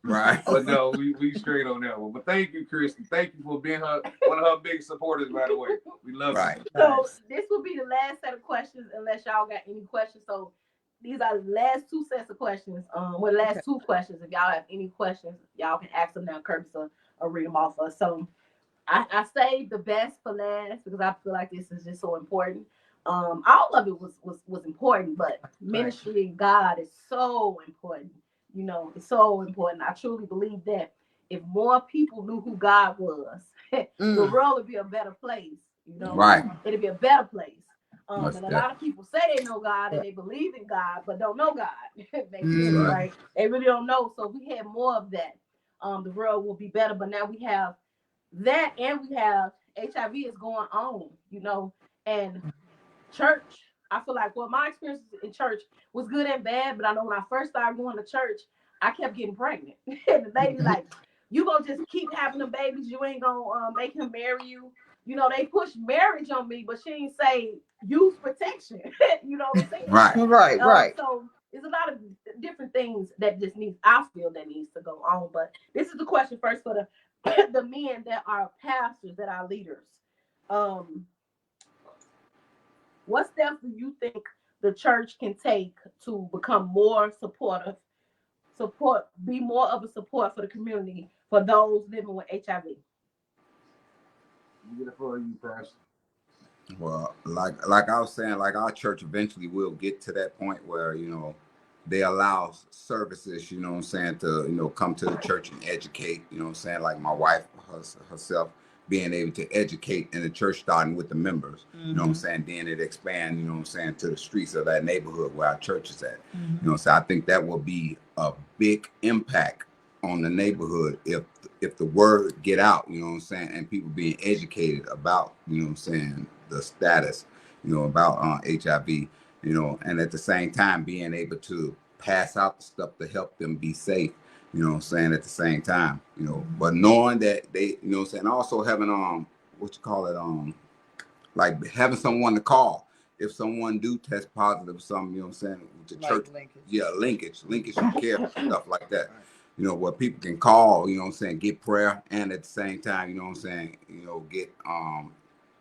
Right. But no, we straight on that one. But thank you, Kristen. Thank you for being one of her big supporters, by the way. We love you. So this will be the last set of questions, unless y'all got any questions. So these are the last two sets of questions. Well, last two questions. If y'all have any questions, y'all can ask them now. Curtis will read them off for us. So I saved the best for last because I feel like this is just so important. All of it was important, but ministry and God is so important. You know, it's so important. I truly believe that if more people knew who God was, the world would be a better place. You know, it'd be a better place. And a lot of people say they know God and they believe in God, but don't know God. Right? They really don't know. So if we had more of that, the world will be better. But now we have that, and we have HIV is going on. You know, and church, I feel like my experience in church was good and bad, but I know when I first started going to church, I kept getting pregnant. And the lady like, you gonna just keep having the babies, you ain't gonna make him marry you. You know, they pushed marriage on me, but she didn't say use protection. You know what I'm saying? Right. So there's a lot of different things that just I feel that needs to go on. But this is the question first for the men that are pastors, that are leaders. What steps do you think the church can take to become more supportive, be more of a support for the community, for those living with HIV? Get it for you, Pastor. Well, like I was saying, like our church eventually will get to that point where, you know, they allow services, you know what I'm saying, to, you know, come to the church and educate, you know what I'm saying, like my wife herself being able to educate in the church, starting with the members, you know what I'm saying, then it expand, you know what I'm saying, to the streets of that neighborhood where our church is at. You know what I'm saying? I think that will be a big impact on the neighborhood if the word get out, you know what I'm saying, and people being educated about, you know what I'm saying, the status, you know, about HIV, you know, and at the same time being able to pass out the stuff to help them be safe, you know what I'm saying, at the same time, you know, but knowing that they, you know what I'm saying, also having like having someone to call if someone do test positive or something, you know what I'm saying, with the church, linkage of care, stuff like that. You know, where people can call, you know what I'm saying, get prayer, and at the same time, you know what I'm saying, you know, get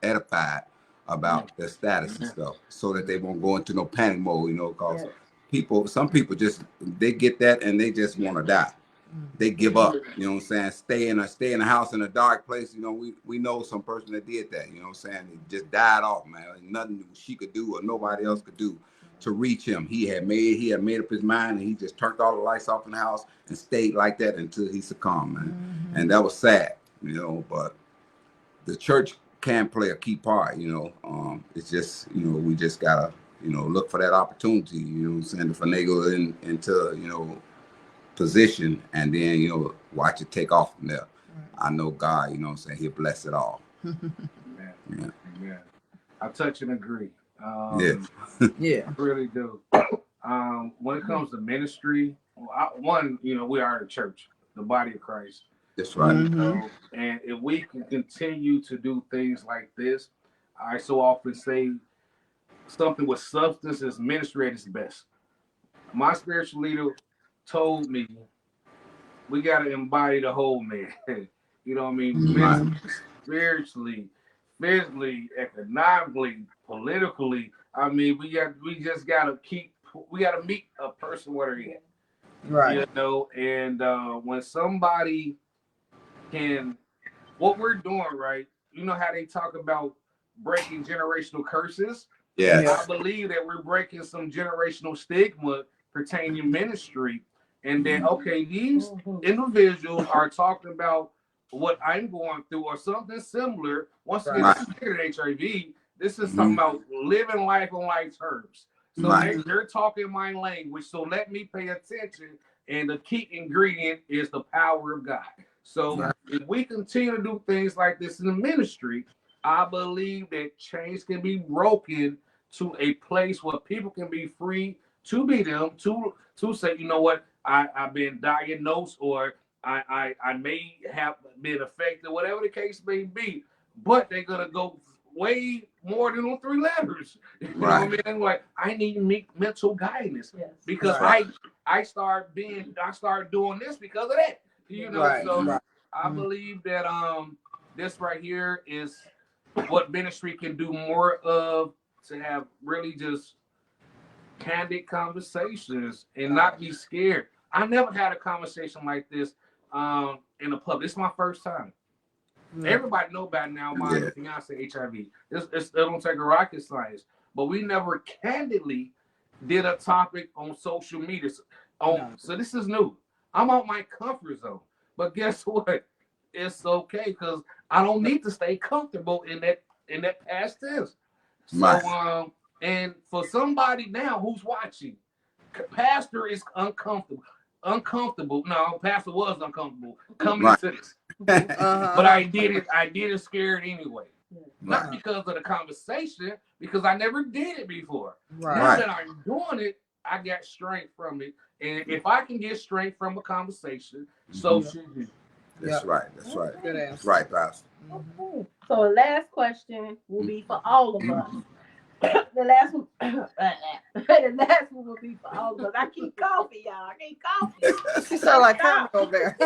edified about their status and stuff, so that they won't go into no panic mode, you know, because some people just, they get that and they just want to die. They give up, you know what I'm saying, stay in a house in a dark place. You know, we know some person that did that, you know what I'm saying, he just died off, man. Nothing she could do or nobody else could do to reach him. He had made up his mind, and he just turned all the lights off in the house and stayed like that until he succumbed, man. And that was sad, you know, but the church can play a key part. It's just we just gotta look for that opportunity. You know what I'm saying, to finagle into position, and then watch it take off from there. I know God, what I'm saying, He'll bless it all. Amen. Yeah. I touch and agree. Yeah. I really do. When it comes to ministry, we are the church, the body of Christ. That's right. And if we can continue to do things like this, I so often say something with substance is ministry at its best. My spiritual leader told me we got to embody the whole man. You know what I mean? Mentally, spiritually, physically, economically, politically. I mean, we just gotta meet a person where they're at. Right. And when somebody what we're doing, right? You know how they talk about breaking generational curses? Yeah. I believe that we're breaking some generational stigma pertaining to ministry. And then, okay, these individuals are talking about what I'm going through or something similar. Once again, this is bigger than HIV. This is talking about living life on life's terms. So they're talking my language. So let me pay attention. And the key ingredient is the power of God. So if we continue to do things like this in the ministry, I believe that chains can be broken to a place where people can be free to be them, to say, you know what, I've been diagnosed, or I may have been affected, whatever the case may be, but they're gonna go way more than on 3 letters. You know what I mean? Like, I need mental guidance because I started doing this because of that. So I believe that this right here is what ministry can do more of, to have really just candid conversations and not be scared. I never had a conversation like this in the public. This is my first time. Everybody know by now my fiance HIV. It don't take a rocket science, but we never candidly did a topic on social media. So this is new. I'm out my comfort zone, but guess what? It's okay because I don't need to stay comfortable in that past tense. So and for somebody now who's watching, pastor is uncomfortable. No, pastor was uncomfortable coming into this. But I did it scared anyway. Not because of the conversation, because I never did it before. Now that I'm doing it, I got strength from it. And if I can get strength from a conversation, so should you. That's right. That's right. That's right, Pastor. Okay. So the last question will be for all of us. The last one, the last one will be for all of us. I keep coughing, y'all. I keep coughing. She sound like Kermit over there.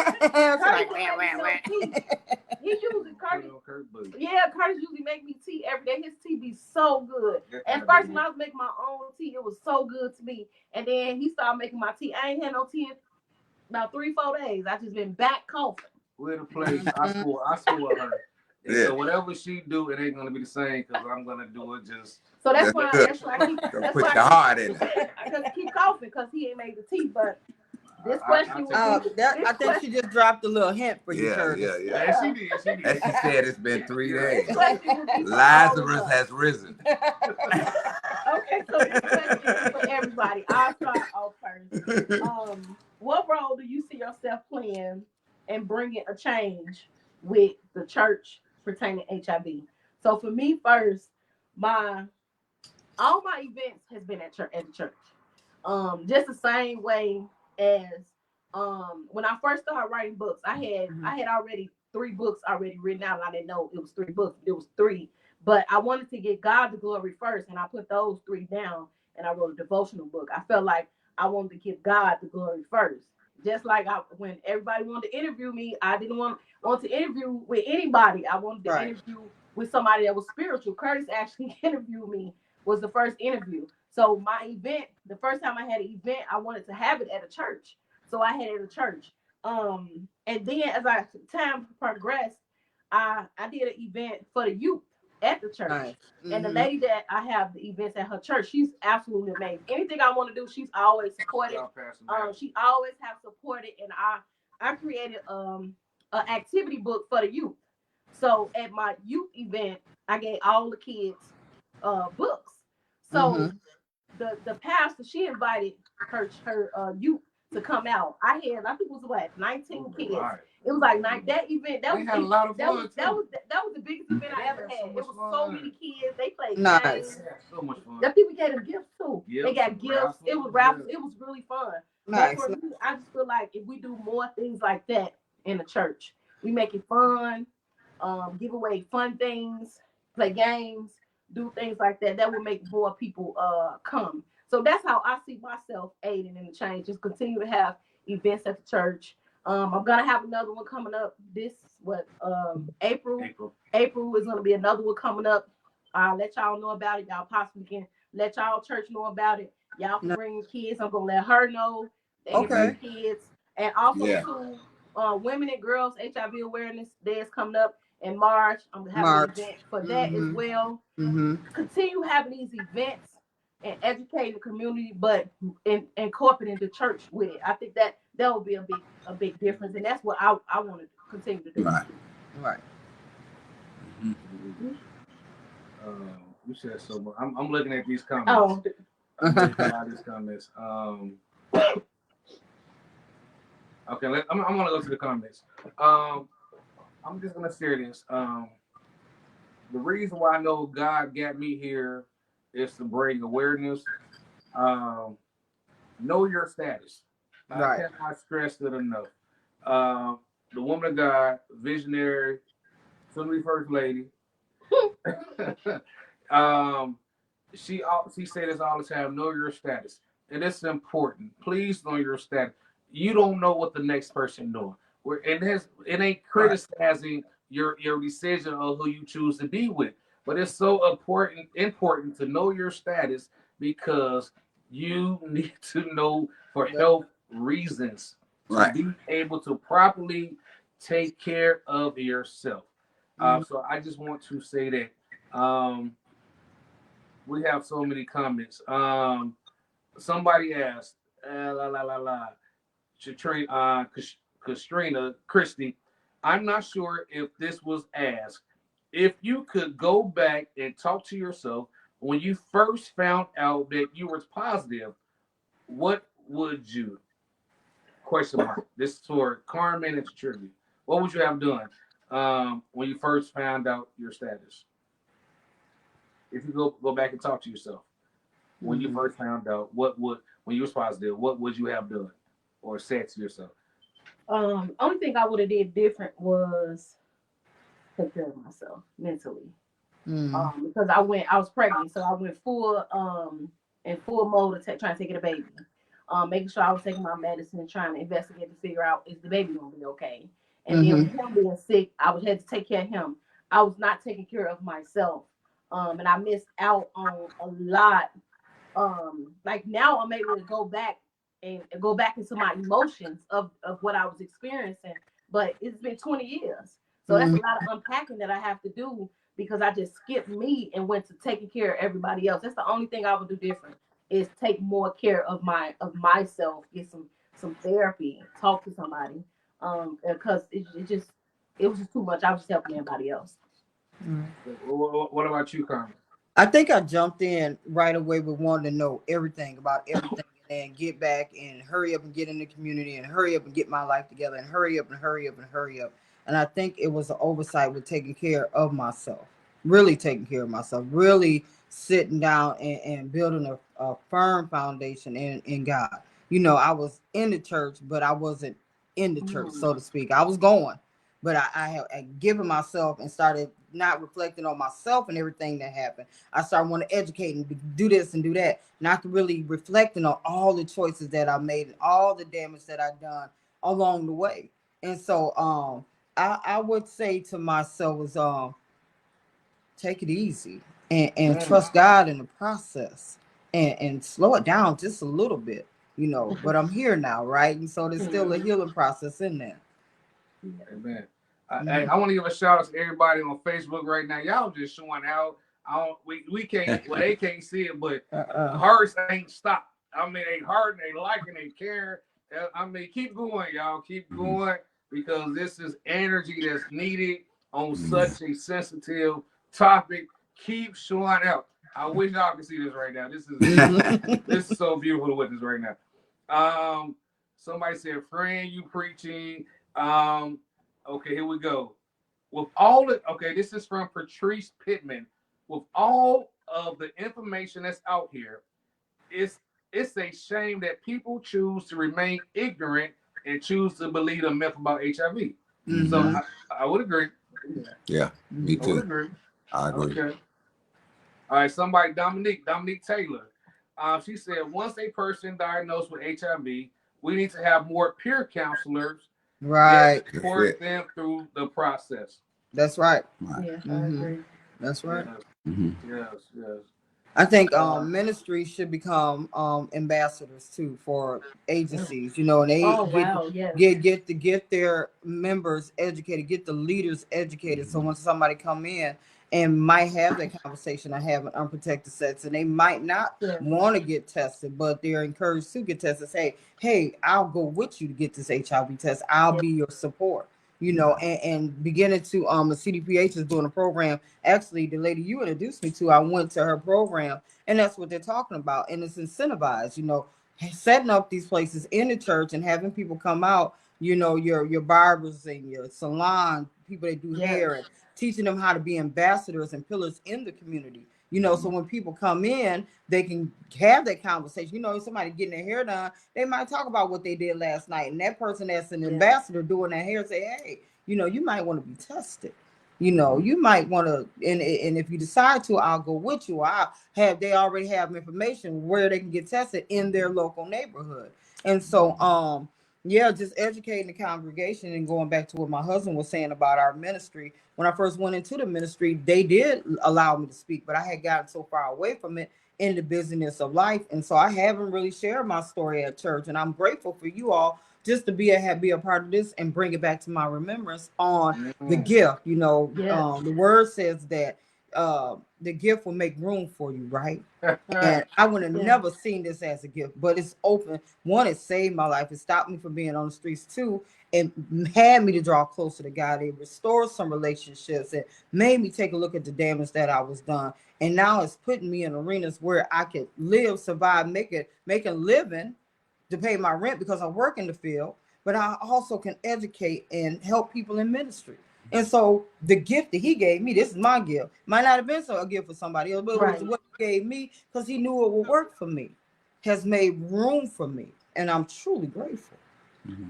He usually Curtis. Yeah, Curtis usually make me tea every day. His tea be so good. At first, when I was making my own tea, it was so good to me. And then he started making my tea. I ain't had no tea in about 3-4 days. I just been back coughing. We're the place. I swear her. And so whatever she do, it ain't gonna be the same because I'm gonna do it just. So that's why I keep put your heart in it. I keep coughing because he ain't made the tea. But this question I think she just dropped a little hint for you, Curtis. Yeah, she did. And she said it's been 3 days. Lazarus has risen. Okay, so this question is for everybody. I'll start off first. What role do you see yourself playing in bringing a change with the church pertaining to HIV? So for me first, all my events has been at the church. Just the same way as when I first started writing books, I had already 3 books already written out, and I didn't know it was 3 books. It was 3, but I wanted to give God the glory first, and I put those 3 down, and I wrote a devotional book. I felt like I wanted to give God the glory first. Just like when everybody wanted to interview me, I didn't want to interview with anybody. I wanted to interview with somebody that was spiritual. Curtis actually interviewed me, was the first interview. So my event, the first time I had an event, I wanted to have it at a church. So I had it at a church. And then as time progressed, I did an event for the youth at the church. Nice. And the lady that I have the events at her church, she's absolutely amazing. Anything I want to do, she's always supported. She always have supported, and I created an activity book for the youth. So at my youth event, I gave all the kids books. So the pastor, she invited her youth to come out. I think it was what 19 kids. Right. It was like that event. That was a lot of fun. That was the biggest event I ever had. It was so many kids. They played games. So much fun. The people gave them gifts too. Yep, they got gifts. It was raffles. It was really fun. Nice. But for me, I just feel like if we do more things like that in the church, we make it fun, give away fun things, play games, do things like that. That will make more people come. So that's how I see myself aiding in the change. Just continue to have events at the church. I'm gonna have another one coming up. April. April is gonna be another one coming up. I'll let y'all know about it. Y'all possibly can let y'all church know about it. Y'all can bring your kids. I'm gonna let her know. They can bring kids. And also too, Women and Girls HIV Awareness Day is coming up in March. I'm gonna have an event for that as well. Continue having these events and educating the community, but incorporating the church with it. I think that will be a big difference, and that's what I want to continue to do. Right. You said so much. I'm looking at these comments. I'm looking at these comments. Okay, I'm gonna go to the comments. I'm just gonna share this. The reason why I know God got me here is to bring awareness. Know your status. I cannot stress it enough. The woman of God, visionary, soon to be first lady. She say this all the time. Know your status, and it's important. Please know your status. You don't know what the next person doing. It ain't criticizing your decision of who you choose to be with, but it's so important to know your status because you need to know for health reasons to be able to properly take care of yourself. So I just want to say that we have so many comments. Somebody asked, Katrina Christie, I'm not sure if this was asked. If you could go back and talk to yourself when you first found out that you were positive, what would you? Question mark. This is for Carmen and Tribute. What would you have done when you first found out your status? If you go back and talk to yourself when you first found out when you was positive, what would you have done or said to yourself? Only thing I would have did different was take care of myself mentally. Because I was pregnant, so I went in full mode of trying to take care of the baby. Making sure I was taking my medicine and trying to investigate to figure out is the baby gonna be okay. And then with him being sick, I had to take care of him. I was not taking care of myself. And I missed out on a lot. Like now I'm able to go back into my emotions of what I was experiencing. But it's been 20 years. So that's a lot of unpacking that I have to do because I just skipped me and went to taking care of everybody else. That's the only thing I would do different is take more care of myself, get some therapy, talk to somebody. Because it was just too much. I was just helping everybody else. What about you, Carmen? I think I jumped in right away with wanting to know everything about everything and get back and hurry up and get in the community and hurry up and get my life together and hurry up and hurry up and hurry up. And I think it was an oversight with taking care of myself, really taking care of myself, really sitting down and building a firm foundation in God. You know, I was in the church, but I wasn't in the church, so to speak. I was going, but I had given myself and started not reflecting on myself and everything that happened. I started wanting to educate and do this and do that, not really reflecting on all the choices that I made and all the damage that I've done along the way. And so I would say to myself was take it easy and trust God in the process and slow it down just a little bit, you know. But I'm here now, right? And so there's still a healing process in there. Amen. I want to give a shout out to everybody on Facebook right now. Y'all just showing out. We can't. Well, they can't see it, but hearts ain't stopped. I mean, they heart, they liking, they care. I mean, keep going, y'all. Keep going because this is energy that's needed on such a sensitive topic. Keep showing out. I wish y'all could see this right now. This is so beautiful to witness right now. Somebody said, "Friend, you preaching." Okay, here we go. This is from Patrice Pittman. With all of the information that's out here, it's a shame that people choose to remain ignorant and choose to believe a myth about HIV. Mm-hmm. So I would agree. Yeah, me too. I would agree. I agree. Okay. All right, somebody, Dominique Taylor. She said, once a person diagnosed with HIV, we need to have more peer counselors right support them through the process. That's right. Yeah, I agree. That's right. Yes. I think ministries should become ambassadors too for agencies, and they get their members educated, get the leaders educated. So when somebody come in and might have that conversation or have an unprotected sex, and they might not want to get tested, but they're encouraged to get tested. Say, hey, I'll go with you to get this HIV test. I'll be your support. And beginning to the CDPH is doing a program. Actually, the lady you introduced me to, I went to her program, and that's what they're talking about. And it's incentivized, setting up these places in the church and having people come out, your barbers and your salon people that do hair, and teaching them how to be ambassadors and pillars in the community. So when people come in, they can have that conversation. Somebody getting their hair done, they might talk about what they did last night. And that person that's an ambassador doing their hair say, hey, you might want to be tested. You might want to, and if you decide to, I'll go with you. They already have information where they can get tested in their local neighborhood. And so, just educating the congregation, and going back to what my husband was saying about our ministry. When I first went into the ministry, they did allow me to speak, but I had gotten so far away from it in the busyness of life. And so I haven't really shared my story at church. And I'm grateful for you all just to be a part of this and bring it back to my remembrance on the gift. The word says that the gift will make room for you, right? And I would have never seen this as a gift, but it's open. One, it saved my life. It stopped me from being on the streets. Two, it had me to draw closer to God. It restored some relationships. It made me take a look at the damage that I was done. And now it's putting me in arenas where I could live, survive, make a living to pay my rent because I work in the field, but I also can educate and help people in ministry. And so the gift that he gave me, this is my gift. Might not have been a gift for somebody else, but it was what he gave me because he knew it would work for me, has made room for me. And I'm truly grateful.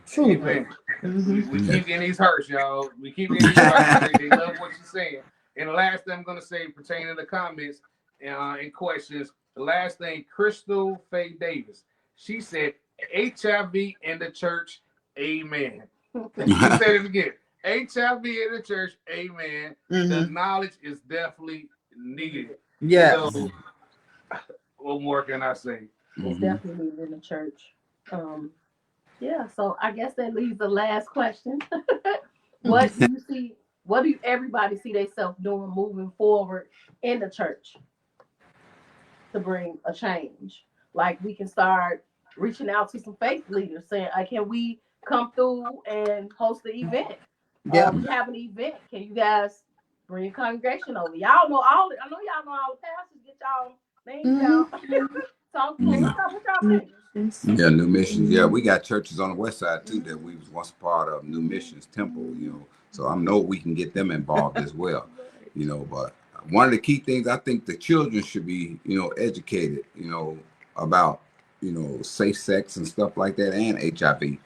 Truly grateful. We keep getting these hurts, y'all. We keep getting these hurts. They love what you're saying. And the last thing I'm going to say pertaining to the comments and questions, the last thing, Crystal Faye Davis, she said, HIV in the church, amen. She said it again. HIV in the church, amen. The knowledge is definitely needed. Yes. So, what more can I say? It's definitely needed in the church. So I guess that leaves the last question. What do you see? What do everybody see themselves doing moving forward in the church to bring a change? Like we can start reaching out to some faith leaders saying, can we come through and host an event? We have an event. Can you guys bring your congregation over? Y'all know I know y'all know all the pastors. Get y'all names y'all. Talk to them. What's y'all missions? Yeah, New Missions. Yeah, we got churches on the west side too that we was once part of New Missions Temple, So I know we can get them involved as well, But one of the key things, I think the children should be, educated, about, safe sex and stuff like that, and HIV,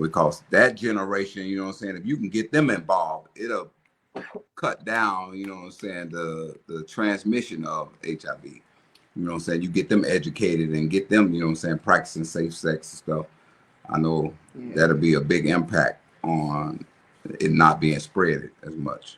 because that generation, if you can get them involved, it'll cut down, the transmission of HIV. You get them educated and get them, practicing safe sex and stuff. I know that'll be a big impact on it not being spread as much.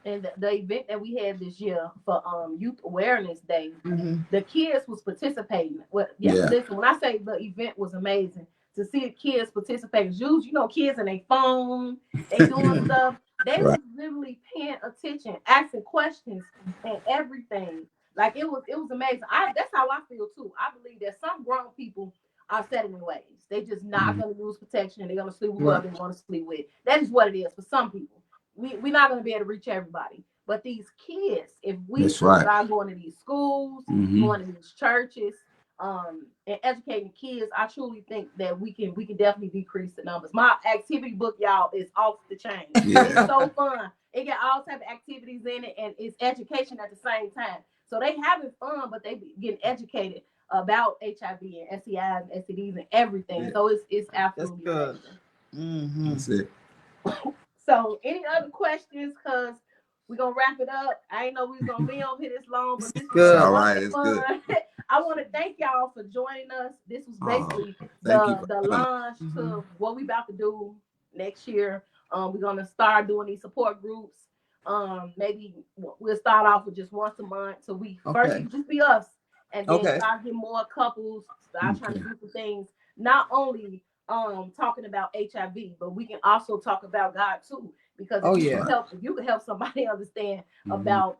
And the event that we had this year for Youth Awareness Day, the kids was participating. Listen, when I say the event was amazing, to see the kids participating, kids in their phone, they doing stuff. They was literally paying attention, asking questions and everything. Like it was amazing. That's how I feel too. I believe that some grown people are set in their ways. They just not gonna use protection. They're gonna sleep with whoever they want to sleep with. That is what it is for some people. we're not going to be able to reach everybody. But these kids, if we That's right. start going to these schools, going to these churches, and educating kids, I truly think that we can definitely decrease the numbers. My activity book, y'all, is off the chain. Yeah. It's so fun. It got all type of activities in it, and it's education at the same time. So they having fun, but they be getting educated about HIV and STIs and STDs and everything. Yeah. So it's absolutely good. That's it. So any other questions? Because we're gonna wrap it up. I ain't know we was gonna be on here this long, but this is good. All right, it's fun. good. I want to thank y'all for joining us. This was basically the launch to what we about to do next year. We're gonna start doing these support groups. Maybe we'll start off with just once a month. So we first just be us, and then start getting more couples. Start trying to do some things. Not only talking about HIV, but we can also talk about God too. Because if you can help somebody understand about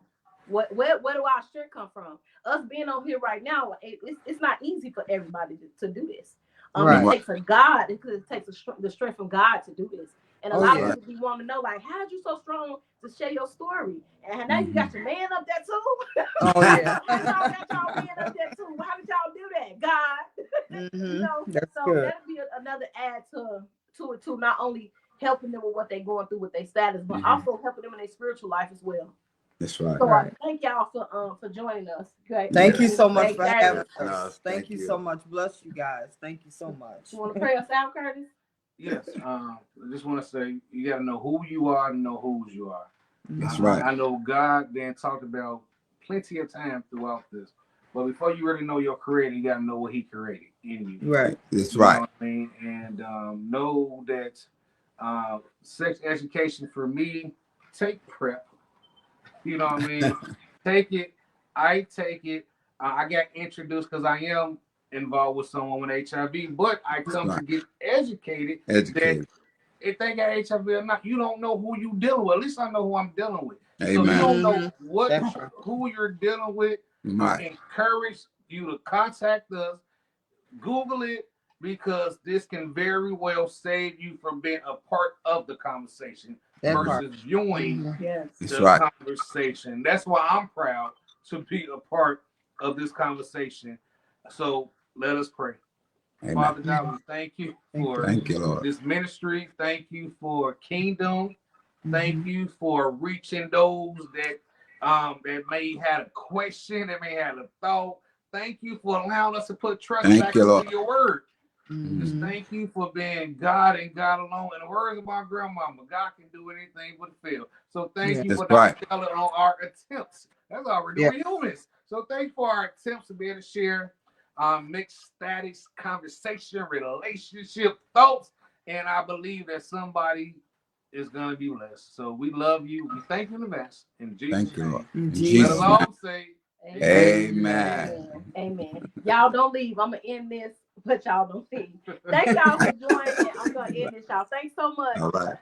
where do our strength come from. Us being on here right now, it's not easy for everybody to do this. It takes a God, because it takes the strength from God to do this. And a lot of people be wanting to know, like, how are you so strong to share your story? And now you got your man up there too. Oh yeah. Y'all got y'all man up there too. How did y'all do that? God. You know, that's so good. that'll be another add to it too. Not only helping them with what they're going through with their status, but also helping them in their spiritual life as well. That's right. So thank y'all for joining us. Great. Thank you so much for having us. Thank you so much. Bless you guys. Thank you so much. You want to pray us out, Curtis? Yes. I just want to say you got to know who you are and know whose you are. That's right. I know God then talked about plenty of time throughout this. But before you really know your creator, you got to know what he created in you. Right. That's right. Know what I mean? And know that sex education for me, take PrEP. You know what I mean? Take it. I take it. I got introduced because I am involved with someone with HIV, but I come to get educated. That if they got HIV or not, you don't know who you dealing with. At least I know who I'm dealing with. Amen. So you don't know who you're dealing with. Right. I encourage you to contact us. Google it, because this can very well save you from being a part of the conversation versus viewing the conversation. That's why I'm proud to be a part of this conversation. So let us pray. Amen. Father God, we thank you for this ministry. Thank you for Kingdom. Thank you for reaching those that may have a question, that may have a thought. Thank you for allowing us to put trust back into your word. Just thank you for being God and God alone. In the words of my grandmama, God can do anything but fail. So thank you for not failing on our attempts. That's already humans. So thank you for our attempts to be able to share mixed status, conversation, relationship, thoughts. And I believe that somebody is going to be blessed. So we love you. We thank you in advance. In Jesus' name. Let us all say, Amen. Amen. Y'all don't leave. I'm going to end this, but y'all don't leave. Thank y'all for joining. I'm going to end this, y'all. Thanks so much. All right.